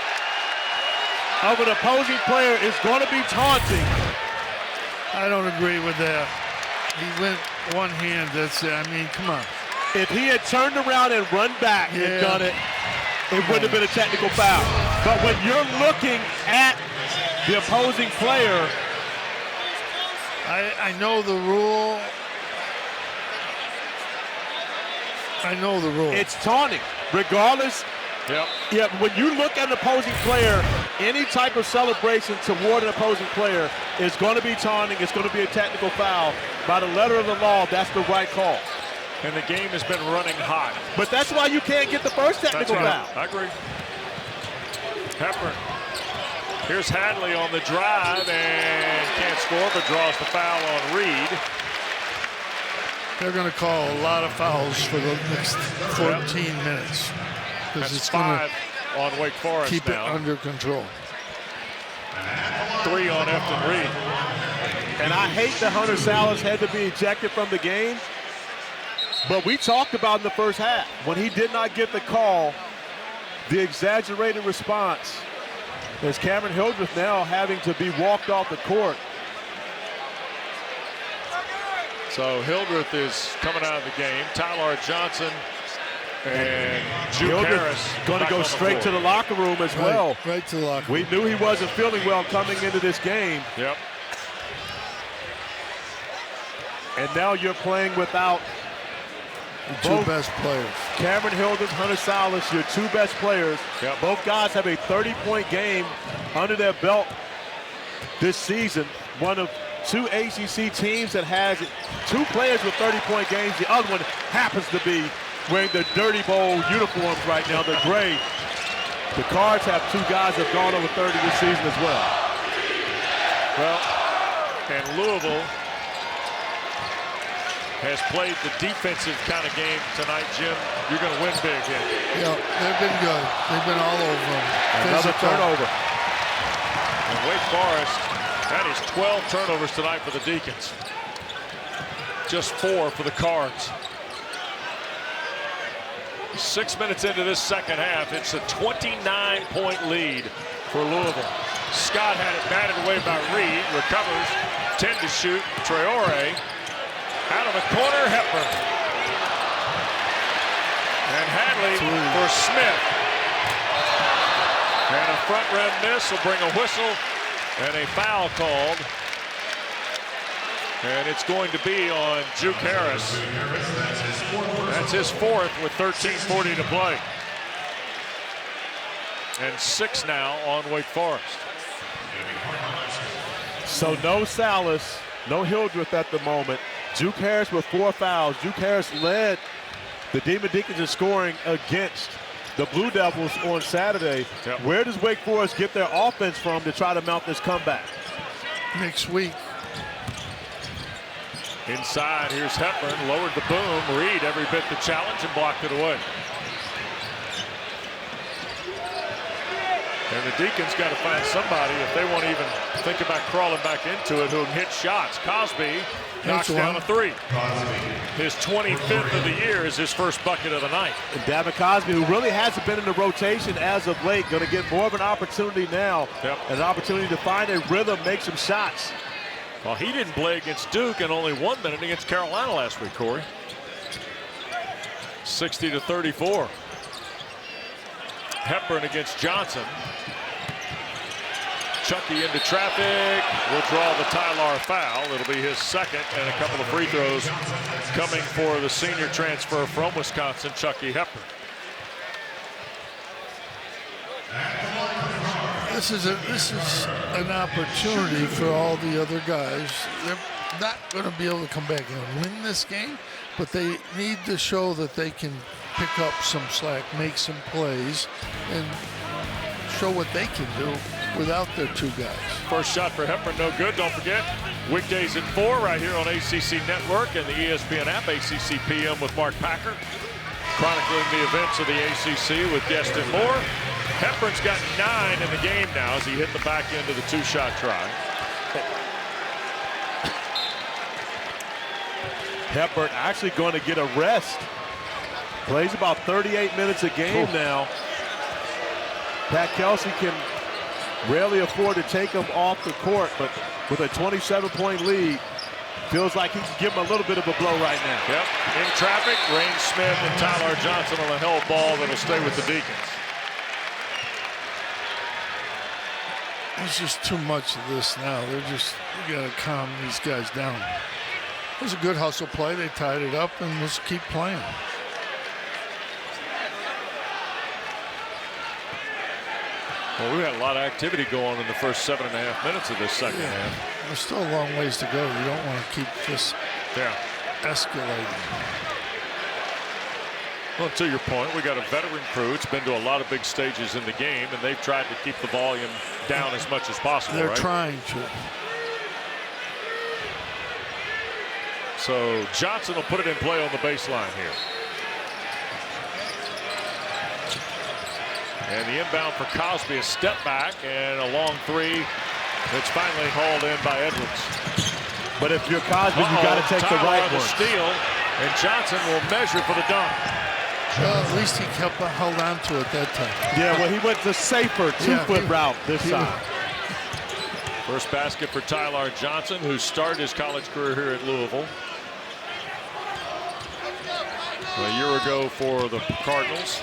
of an opposing player is going to be taunting. I don't agree with that. He went one hand, that's it. I mean, come on. If he had turned around and run back and done it, it wouldn't have been a technical foul. But when you're looking at the opposing player, I know the rule. I know the rule. It's taunting, regardless. Yep. Yeah, when you look at an opposing player, any type of celebration toward an opposing player is going to be taunting. It's going to be a technical foul. By the letter of the law, that's the right call. And the game has been running hot. But that's why you can't get the first technical foul. I agree. Hepburn. Here's Hadley on the drive and can't score, but draws the foul on Reed. They're going to call a lot of fouls for the next 14 minutes. That's it's 5 on Wake Forest keep now. it under control. 3 on Efton Reed. And I hate that Hunter Salas had to be ejected from the game. But we talked about in the first half, when he did not get the call, the exaggerated response is Cameron Hildreth now having to be walked off the court. So Hildreth is coming out of the game. Tyler Johnson and Juke Harris going to go straight to the locker room as well. Right to the locker room. We knew he wasn't feeling well coming into this game. Yep. And now you're playing without the two best players. Cameron Hildreth, Hunter Salas, your two best players. Yep. Both guys have a 30-point game under their belt this season. One of two ACC teams that has two players with 30-point games. The other one happens to be wearing the Dirty Bowl uniforms right now, the gray. The Cards have two guys that have gone over 30 this season as well. Well, and Louisville has played the defensive kind of game tonight, Jim. You're going to win big here. Yeah, they've been good. They've been all over them. Another turnover. And Wake Forest, that is 12 turnovers tonight for the Deacons. Just 4 for the Cards. 6 minutes into this second half, it's a 29-point lead for Louisville. Scott had it batted away by Reed, recovers, 10 to shoot, Traore. Out of the corner, Hepburn. And Hadley for Smith. And a front rim miss will bring a whistle and a foul called. And it's going to be on Juke Harris. That's his 4th with 13:40 to play. And 6 now on Wake Forest. So no Salas, no Hildreth at the moment. Juke Harris with 4 fouls. Juke Harris led the Demon Deacons in scoring against the Blue Devils on Saturday. Yep. Where does Wake Forest get their offense from to try to mount this comeback? Next week. Inside, here's Hepburn, lowered the boom. Reed every bit the challenge and blocked it away. And the Deacons got to find somebody, if they won't even think about crawling back into it, who can hit shots. Cosby knocks down a 3. His 25th of the year is his first bucket of the night. And Davin Cosby, who really hasn't been in the rotation as of late, going to get more of an opportunity now. Yep. An opportunity to find a rhythm, make some shots. Well, he didn't play against Duke and only 1 minute against Carolina last week, Corey. 60 to 34. Hepburn against Johnson. Chucky into traffic. Will draw the Tyler foul. It'll be his 2nd, and a couple of free throws coming for the senior transfer from Wisconsin, Chucky Hepburn. This is an opportunity for all the other guys. They're not going to be able to come back and win this game, but they need to show that they can pick up some slack, make some plays, and show what they can do without their 2 guys. First shot for Hepburn, no good. Don't forget, weekdays at 4 right here on ACC Network and the ESPN app, ACC PM with Mark Packer, chronicling the events of the ACC with Destin Moore. Hepburn's got 9 in the game now as he hit the back end of the 2-shot try. Hepburn actually going to get a rest. Plays about 38 minutes a game now. Pat Kelsey can rarely afford to take him off the court, but with a 27-point lead, feels like he can give him a little bit of a blow right now. Yep. In traffic, Rain Smith and Tyler Johnson on a held ball that'll stay with the Deacons. There's just too much of this now. You got to calm these guys down. It was a good hustle play. They tied it up, and let's keep playing. Well, we had a lot of activity going in the first 7.5 minutes of this second half. There's still a long ways to go. You don't want to keep this escalating. Well, to your point, we got a veteran crew. It's been to a lot of big stages in the game, and they've tried to keep the volume down as much as possible. They're trying to. So Johnson will put it in play on the baseline here. And the inbound for Cosby, a step back and a long three that's finally hauled in by Edwards. But if you're Cosby, you got to take the right one. Steal, and Johnson will measure for the dunk. Well, at least he held on to it that time. Yeah, well, he went the safer two-foot route this time. First basket for Tyler Johnson, who started his college career here at Louisville. A year ago for the Cardinals.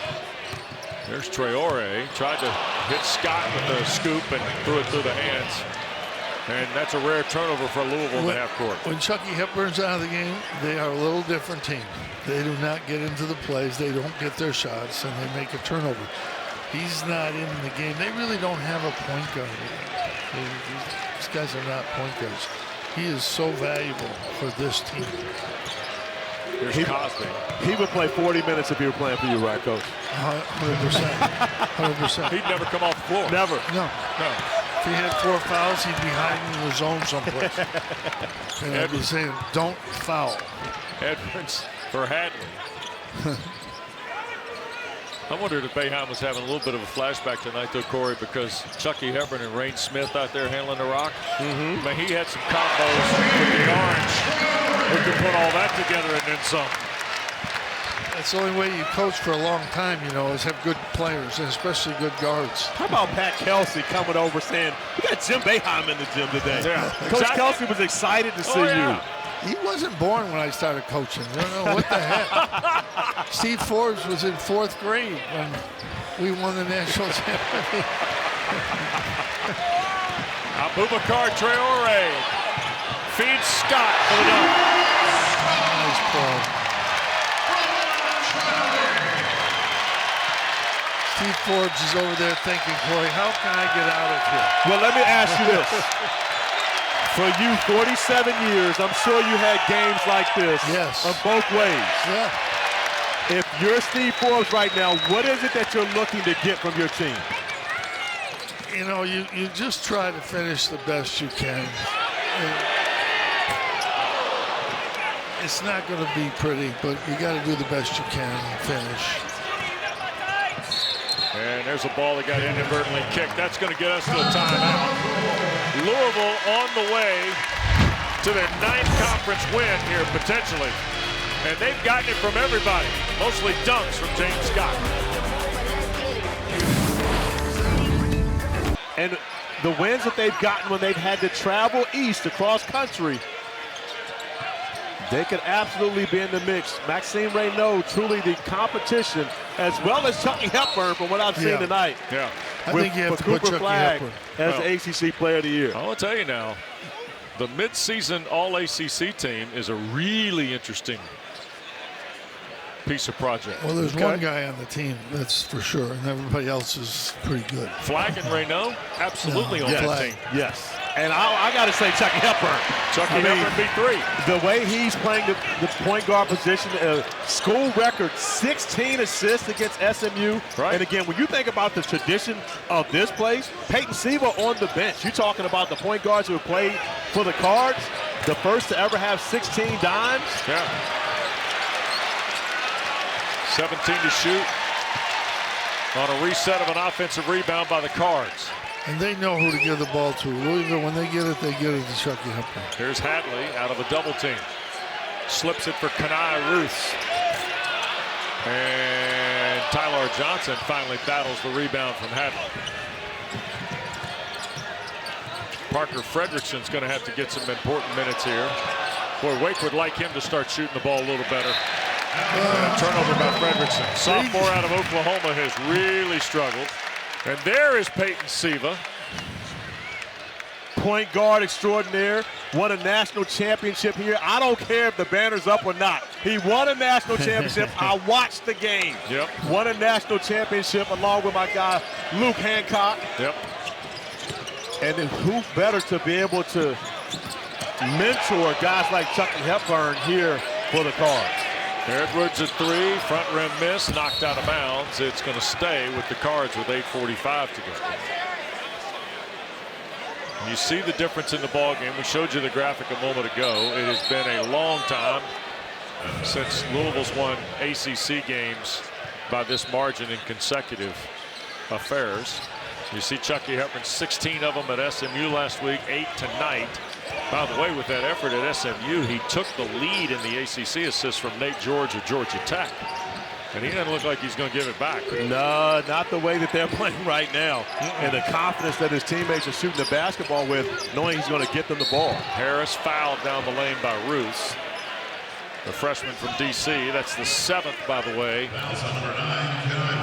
There's Traore, tried to hit Scott with a scoop and threw it through the hands. And that's a rare turnover for Louisville in the half court. When Chucky Hepburn's out of the game, they are a little different team. They do not get into the plays. They don't get their shots, and they make a turnover. He's not in the game. They really don't have a point guard. These guys are not point guards. He is so valuable for this team. Here's Cosby. He would play 40 minutes if he were playing for you, right, Coach? 100%. 100%. He'd never come off the floor. Never. No. If he had 4 fouls, he'd be hiding in the zone someplace. And I'd be saying, don't foul. Edwards for Hadley. I wondered if Boeheim was having a little bit of a flashback tonight, though, Corey, because Chucky Hepburn and Rain Smith out there handling the rock. I mean, he had some combos with the orange. We could put all that together and then some. That's the only way you coach for a long time, you know, is have good players, and especially good guards. How about Pat Kelsey coming over saying, we got Jim Boeheim in the gym today. Yeah, Coach Kelsey was excited to see you. He wasn't born when I started coaching. I don't know what the heck. Steve Forbes was in 4th grade when we won the national championship. Abubakar Traore feeds Scott for the dunk. Nice ball. Steve Forbes is over there thinking, Corey, how can I get out of here? Well, let me ask you this. For you, 47 years, I'm sure you had games like this. Yes. On both ways. Yeah. If you're Steve Forbes right now, what is it that you're looking to get from your team? You know, you just try to finish the best you can. It's not going to be pretty, but you got to do the best you can and finish. And there's a ball that got inadvertently kicked. That's going to get us to a timeout. Louisville on the way to their 9th conference win here, potentially. And they've gotten it from everybody, mostly dunks from James Scott. And the wins that they've gotten when they've had to travel east across country, they could absolutely be in the mix. Maxime Reynaud, truly the competition, as well as Chucky Hepburn from what I've seen tonight. Yeah. I think you have to put Chucky Hepburn as the ACC Player of the Year. I want to tell you now, the midseason All-ACC team is a really interesting piece of project. Well, there's one guy on the team, that's for sure, and everybody else is pretty good. Flag and Reynaud, absolutely on that team. Yes. And I got to say Chucky Hepburn. Chucky Hepburn beat 3. The way he's playing the point guard position, school record, 16 assists against SMU. Right. And again, when you think about the tradition of this place, Peyton Siva on the bench. You're talking about the point guards who have played for the Cards, the first to ever have 16 dimes. Yeah. 17 to shoot on a reset of an offensive rebound by the Cards. And they know who to give the ball to. Louisville, when they get it to Chucky Hepburn. Here's Hadley out of a double team. Slips it for Kenai Ruth. And Tyler Johnson finally battles the rebound from Hadley. Parker Fredrickson's going to have to get some important minutes here. Boy, Wake would like him to start shooting the ball a little better. And a turnover by Fredrickson. Sophomore out of Oklahoma has really struggled. And there is Peyton Siva. Point guard extraordinaire, won a national championship here. I don't care if the banner's up or not. He won a national championship. I watched the game. Yep. Won a national championship along with my guy, Luke Hancock. Yep. And then who better to be able to mentor guys like Chucky Hepburn here for the Cards. Edwards at 3, front rim miss, knocked out of bounds. It's going to stay with the Cards with 8:45 to go. You see the difference in the ball game. We showed you the graphic a moment ago. It has been a long time since Louisville's won ACC games by this margin in consecutive affairs. You see Chucky Hepburn, 16 of them at SMU last week, 8 tonight. By the way, with that effort at SMU, he took the lead in the ACC assist from Nate George of Georgia Tech. And he doesn't look like he's going to give it back. No, not the way that they're playing right now. And the confidence that his teammates are shooting the basketball with, knowing he's going to get them the ball. Harris fouled down the lane by Ruth, the freshman from D.C. That's the 7th, by the way,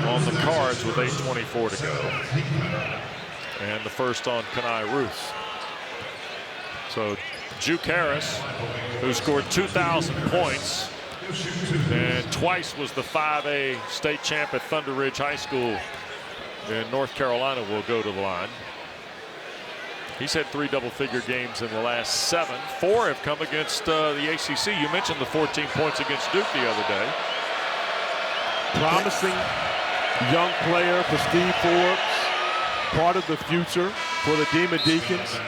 on the Cards with 8:24 to go. And the first on Kenai Ruth. So Juke Harris, who scored 2,000 points, and twice was the 5A state champ at Thunder Ridge High School in North Carolina, will go to the line. He's had 3 double-figure games in the last 7. 4 have come against the ACC. You mentioned the 14 points against Duke the other day. Promising young player for Steve Forbes, part of the future for the Demon Deacons.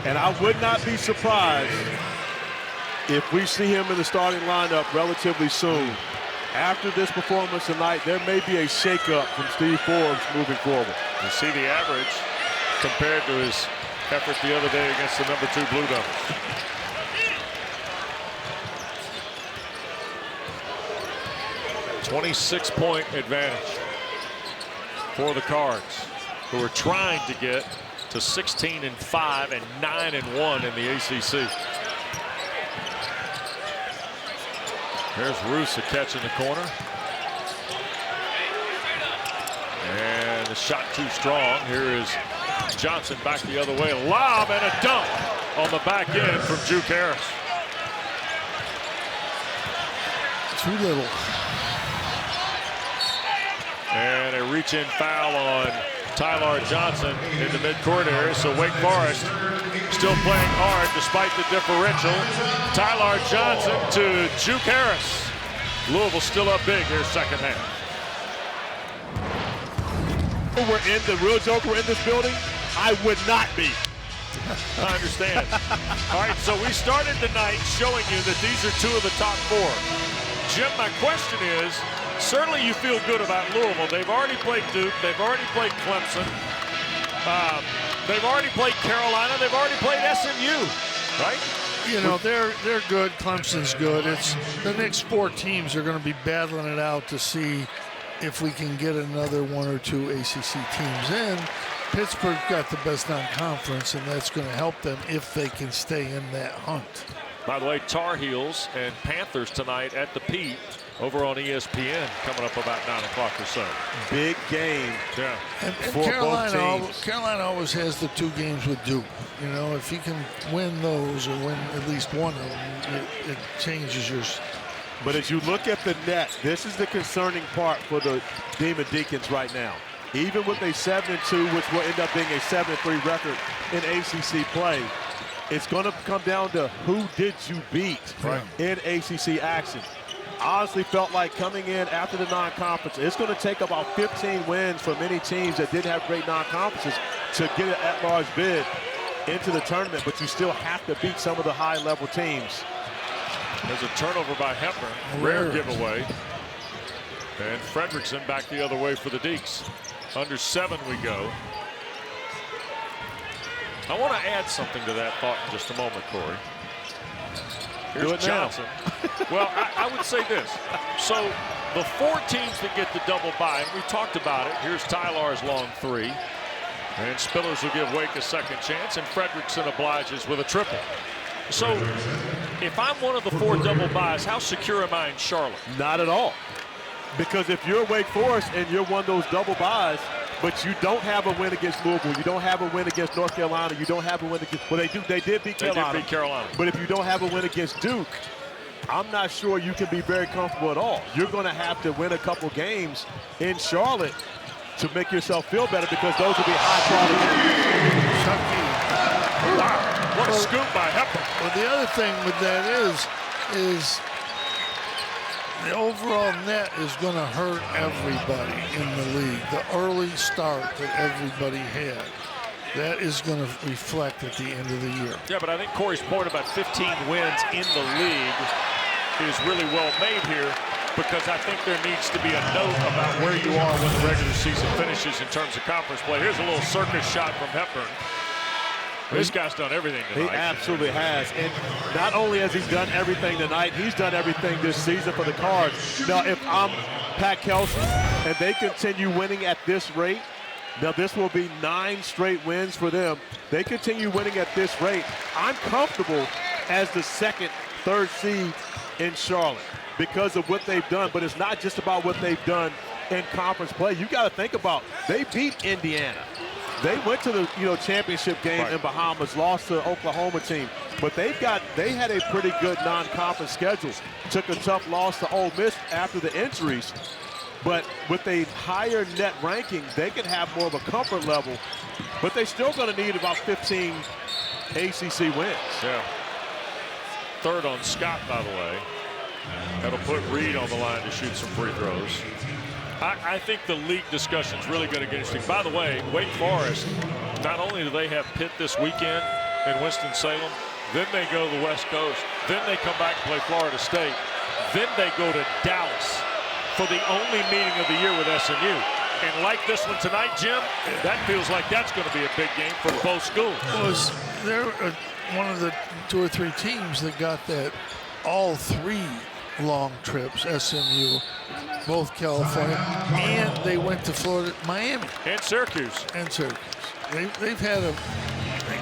And I would not be surprised if we see him in the starting lineup relatively soon. After this performance tonight, there may be a shakeup from Steve Forbes moving forward. You see the average compared to his effort the other day against the number 2 Blue Devils. .26-point advantage for the Cards, who are trying to get to 16-5 and 9-1 in the ACC. There's Roos, a catch in the corner. And the shot too strong. Here is Johnson back the other way. A lob and a dunk on the back end from Juke Harris. Too little. And a reach-in foul on Tyler Johnson in the midcourt area. So Wake Forest still playing hard despite the differential. Tyler Johnson to Juke Harris. Louisville still up big here second half. We're in the real joke. We're in this building. I would not be. I understand. All right, so we started the night showing you that these are 2 of the top 4. Jim, my question is, certainly you feel good about Louisville. They've already played Duke. They've already played Clemson. They've already played Carolina. They've already played SMU, right? You know, they're good. Clemson's good. It's the next 4 teams are going to be battling it out to see if we can get another 1 or 2 ACC teams in. Pittsburgh got the best non-conference, and that's going to help them if they can stay in that hunt. By the way, Tar Heels and Panthers tonight at the Pete over on ESPN coming up about 9 o'clock or so. Big game. Yeah. And for Carolina, both teams. Carolina always has the 2 games with Duke. You know, if you can win those or win at least one of them, it changes your. But as you look at the net, this is the concerning part for the Demon Deacons right now. Even with a 7-2, which will end up being a 7-3 record in ACC play, it's going to come down to who did you beat in ACC action. I honestly felt like coming in after the non-conference, it's going to take about 15 wins for many teams that did have great non-conferences to get an at-large bid into the tournament, but you still have to beat some of the high-level teams. There's a turnover by Hepburn, rare giveaway. And Fredrickson back the other way for the Deeks. Under 7 we go. I want to add something to that thought in just a moment, Corey. Here's Johnson. Well, I would say this. So the 4 teams that get the double bye, and we talked about it. Here's Tyler's long 3. And Spillers will give Wake a second chance, and Fredrickson obliges with a triple. So, if I'm one of the 4 double byes, how secure am I in Charlotte? Not at all. Because if you're Wake Forest and you're one of those double byes, but you don't have a win against Louisville, you don't have a win against North Carolina, you don't have a win against, well, they did beat Carolina. But if you don't have a win against Duke, I'm not sure you can be very comfortable at all. You're going to have to win a couple games in Charlotte to make yourself feel better, because those will be high-quality games. Chucky. Wow, what a scoop by Hepburn. Well, the other thing with that is the overall net is going to hurt everybody in the league. The early start that everybody had, that is going to reflect at the end of the year. Yeah, but I think Corey's point about 15 wins in the league is really well made here, because I think there needs to be a note about where you are when the regular season finishes in terms of conference play. Here's a little circus shot from Hepburn. This guy's done everything tonight. He absolutely has. And not only has he done everything tonight, he's done everything this season for the Cards. Now, if I'm Pat Kelsey and they continue winning at this rate, now this will be 9 straight wins for them. They continue winning at this rate, I'm comfortable as the 2nd, 3rd seed in Charlotte because of what they've done. But it's not just about what they've done in conference play. You got to think about, they beat Indiana. They went to the championship game in Bahamas, lost to the Oklahoma team, but they had a pretty good non-conference schedule. Took a tough loss to Ole Miss after the injuries, but with a higher net ranking, they can have more of a comfort level, but they're still going to need about 15 ACC wins. Yeah. 3rd on Scott, by the way. That'll put Reed on the line to shoot some free throws. I think the league discussion is really going to get interesting. By the way, Wake Forest, not only do they have Pitt this weekend in Winston-Salem, then they go to the West Coast, then they come back and play Florida State, then they go to Dallas for the only meeting of the year with SMU. And like this one tonight, Jim, that feels like that's going to be a big game for both schools. Well, they're one of the 2 or 3 teams that got that all 3 long trips, SMU, both California, and they went to Florida, Miami. And Syracuse. They've had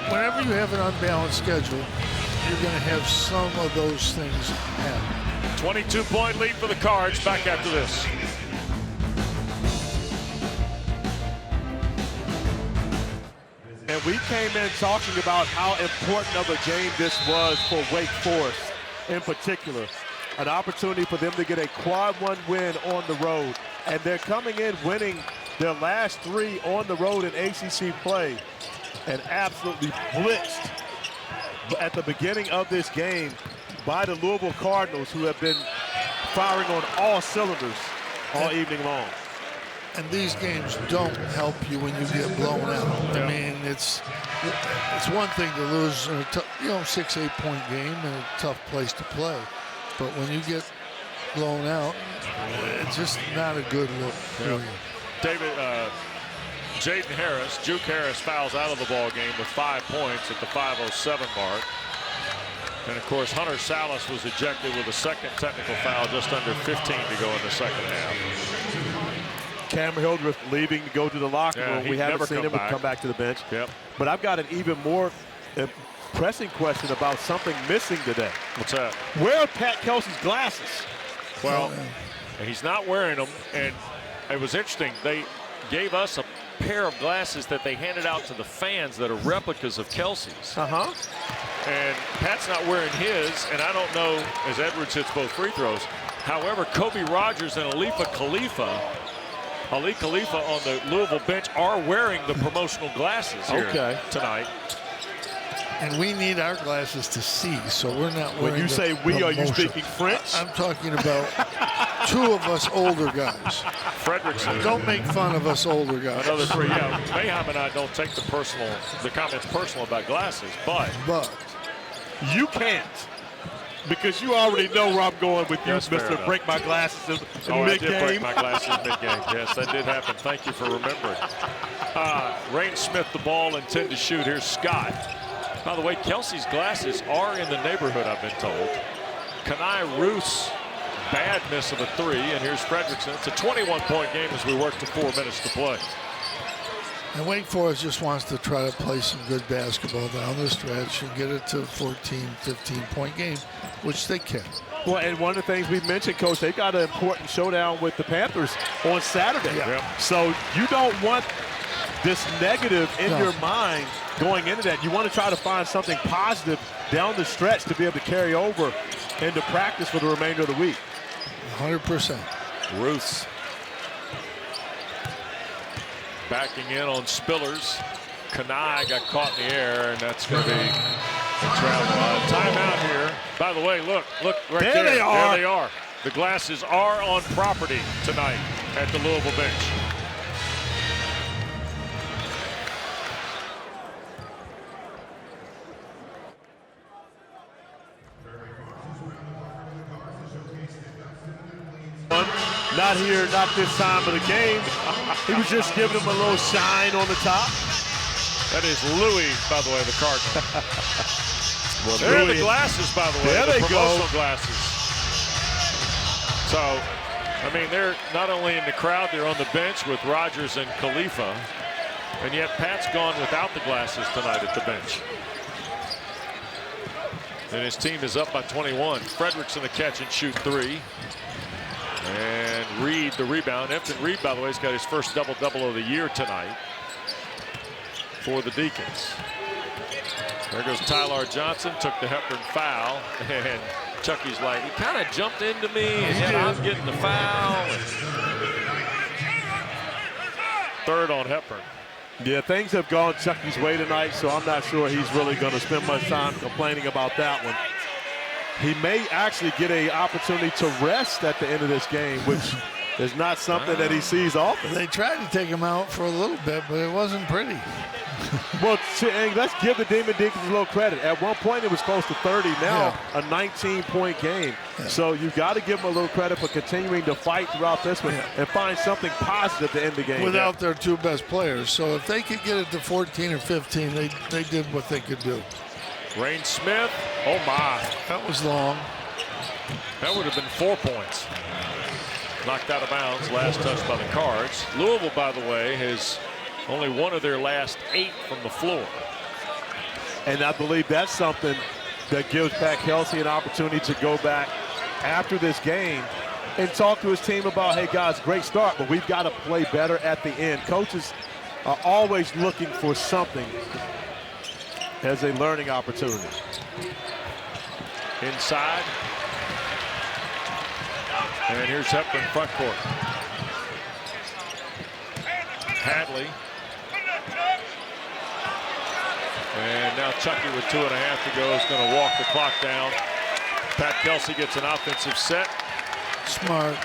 whenever you have an unbalanced schedule, you're going to have some of those things happen. 22-point lead for the Cards. Back after this. And we came in talking about how important of a game this was for Wake Forest in particular. An opportunity for them to get a quad 1 win on the road. And they're coming in winning their last 3 on the road in ACC play and absolutely blitzed at the beginning of this game by the Louisville Cardinals, who have been firing on all cylinders all evening long. And these games don't help you when you get blown out. I mean, it's one thing to lose in a 6-8 point game in a tough place to play. But when you get blown out, it's just not a good look for you. David, Jaden Harris, Juke Harris fouls out of the ball game with 5 points at the 5:07 mark. And of course, Hunter Salas was ejected with a 2nd technical foul, just under 15 to go in the 2nd half. Cameron Hildreth leaving to go to the locker room. We haven't seen him come back to the bench. Yep. But I've got an even more pressing question about something missing today. What's that? Where are Pat Kelsey's glasses? Well, he's not wearing them, and it was interesting. They gave us a pair of glasses that they handed out to the fans that are replicas of Kelsey's. And Pat's not wearing his, and I don't know, as Edwards hits both free throws. However, Kobe Rogers and Ali Khalifa on the Louisville bench are wearing the promotional glasses here tonight. And we need our glasses to see, so we're not wearing. When you say we, are you speaking French? I'm talking about 2 of us older guys. Fredrickson. Don't make fun of us older guys. Another 3, yeah. Mayhem and I don't take the comments personal about glasses, but you can't. Because you already know where I'm going with you, Mr. Break My Glasses in mid-game. I did break my glasses mid-game. Yes, that did happen. Thank you for remembering. Rain Smith, the ball, and 10 to shoot. Here's Scott. By the way, Kelsey's glasses are in the neighborhood, I've been told. Kenai Roos, bad miss of a 3, and here's Fredrickson. It's a 21-point game as we work to 4 minutes to play. And Wake Forest just wants to try to play some good basketball down the stretch and get it to a 14, 15-point game, which they can. Well, and one of the things we mentioned, Coach, they've got an important showdown with the Panthers on Saturday. Yeah. So you don't want this negative in your mind going into that. You want to try to find something positive down the stretch to be able to carry over into practice for the remainder of the week. 100%. Ruths backing in on Spillers. Kanai got caught in the air, and that's going to be a travel. Timeout here. By the way, look right there. There they are. There they are. The Glasses are on property tonight at the Louisville bench. Not here, not this time of the game. He was just giving him a little shine on the top. That is Louis, by the way, the Cardinal. Well, there are the glasses, by the way. There the they promotional go. Glasses. So, I mean, they're not only in the crowd, they're on the bench with Rogers and Khalifa. And yet Pat's gone without the glasses tonight at the bench. And his team is up by 21. Frederickson a catch and shoot three. And Reed the rebound. Empton Reed, by the way, has got his first double-double of the year tonight for the Deacons. There goes Tyler Johnson, took the Hepburn foul, and Chucky's like, he kind of jumped into me, and yet I'm getting the foul. And third on Hepburn. Yeah, things have gone Chucky's way tonight, so I'm not sure he's really going to spend much time complaining about that one. He may actually get an opportunity to rest at the end of this game, which is not something that he sees often. They tried to take him out for a little bit, but it wasn't pretty. Well, let's give the Demon Deacons a little credit. At one point, it was close to 30. Now, a 19-point game. Yeah. So you've got to give them a little credit for continuing to fight throughout this one and find something positive to end the game. Without their two best players. So if they could get it to 14 or 15, they did what they could do. Rain Smith, oh my. That was long. That would have been 4 points. Knocked out of bounds, last touch by the Cards. Louisville, by the way, has only one of their last 8 from the floor. And I believe that's something that gives Pat Kelsey an opportunity to go back after this game and talk to his team about, hey, guys, great start, but we've got to play better at the end. Coaches are always looking for something as a learning opportunity. Inside. And here's Hepburn front court. Hadley. And now Chucky with 2.5 to go is going to walk the clock down. Pat Kelsey gets an offensive set. Smart.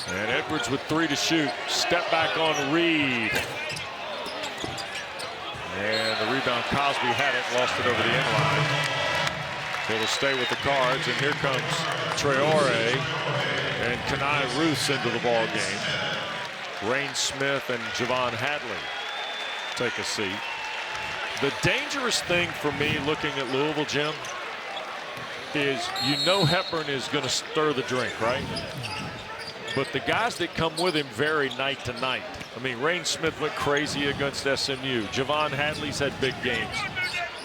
And Edwards with 3 to shoot. Step back on Reed. And the rebound, Cosby had it, lost it over the end line. It'll stay with the Cards, and here comes Traore and Kanai Ruths into the ball game. Rain Smith and Javon Hadley take a seat. The dangerous thing for me looking at Louisville, Jim, is you know Hepburn is going to stir the drink, right? But the guys that come with him vary night to night. I mean, Rain Smith went crazy against SMU. Javon Hadley's had big games.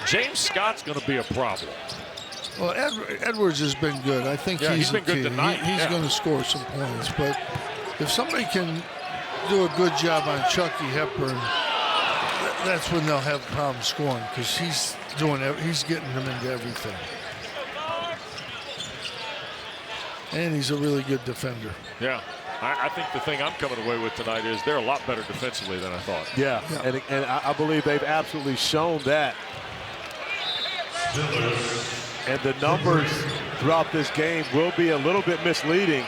James Scott's going to be a problem. Well, Edwards has been good. I think he's been good tonight. He's going to score some points. But if somebody can do a good job on Chucky Hepburn, that's when they'll have problems scoring, because he's getting them into everything. And he's a really good defender. Yeah. I think the thing I'm coming away with tonight is they're a lot better defensively than I thought. Yeah. And I believe they've absolutely shown that. And the numbers throughout this game will be a little bit misleading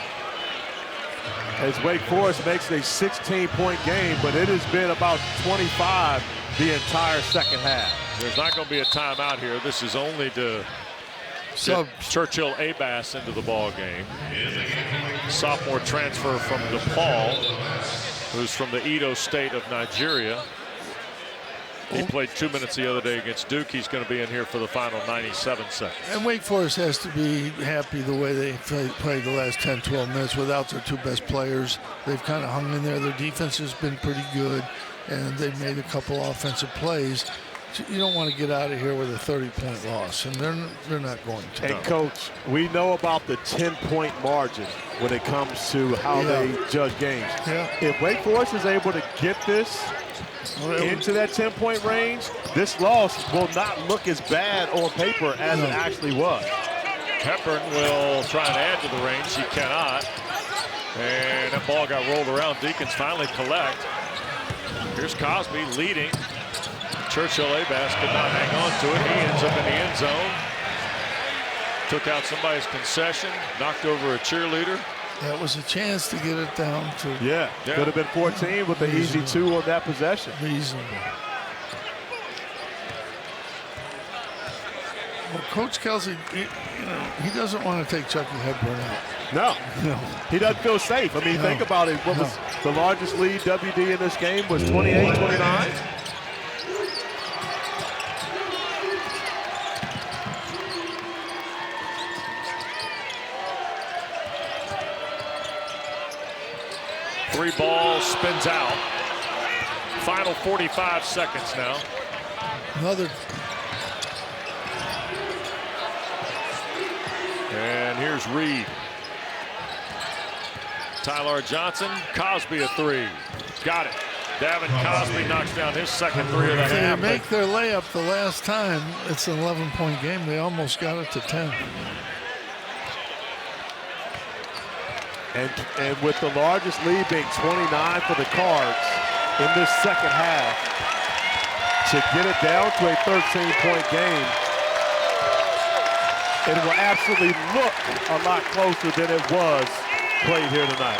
as Wake Forest makes a 16-point game, but it has been about 25 the entire second half. There's not going to be a timeout here. This is only to get Churchill Abass into the ball game. Sophomore transfer from DePaul, who's from the Edo State of Nigeria. He played 2 minutes the other day against Duke. He's going to be in here for the final 97 seconds. And Wake Forest has to be happy the way they played the last 10, 12 minutes without their two best players. They've kind of hung in there. Their defense has been pretty good, and they've made a couple offensive plays. You don't want to get out of here with a 30-point loss, and they're not going to. And, Coach, we know about the 10-point margin when it comes to how they judge games. Yeah. If Wake Forest is able to get this into that 10-point range, this loss will not look as bad on paper as it actually was. Hepburn will try and add to the range. He cannot. And that ball got rolled around. Deacons finally collect. Here's Cosby leading. Churchill Abas could not hang on to it. He ends up in the end zone. Took out somebody's concession. Knocked over a cheerleader. That was a chance to get it down to. Yeah. Could have been 14 with the easy 2 on that possession. Reasonable. Well, Coach Kelsey, he doesn't want to take Chucky Hepburn out. No. He doesn't feel safe. I mean, think about it. What was the largest lead WD in this game was 28-29. Three balls, spins out. Final 45 seconds now. Another. And here's Reed. Tyler Johnson, Cosby a 3. Got it. Davin Cosby knocks down his second 3 of the half. They make their layup the last time. It's an 11-point game. They almost got it to 10. And with the largest lead being 29 for the Cards in this second half, to get it down to a 13-point game, it will absolutely look a lot closer than it was played here tonight.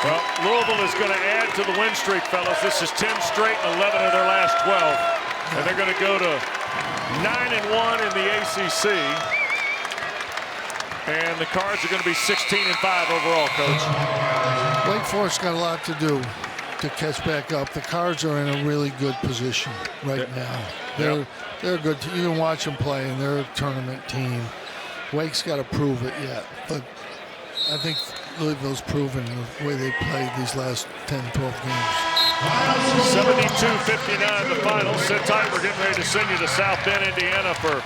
Well, Louisville is going to add to the win streak, fellas. This is 10 straight and 11 of their last 12. And they're going to go to 9-1 in the ACC. And the Cards are going to be 16-5 overall, Coach. Wake Forest got a lot to do to catch back up. The Cards are in a really good position right now. They're good. You can watch them play, and they're a tournament team. Wake's got to prove it yet, but I think Louisville's proven the way they played these last 10, 12 games. 72-59 the final. Sit tight. We're getting ready to send you to South Bend, Indiana for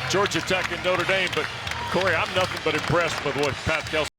Georgia Tech and Notre Dame. But Corey, I'm nothing but impressed with what Pat Kelsey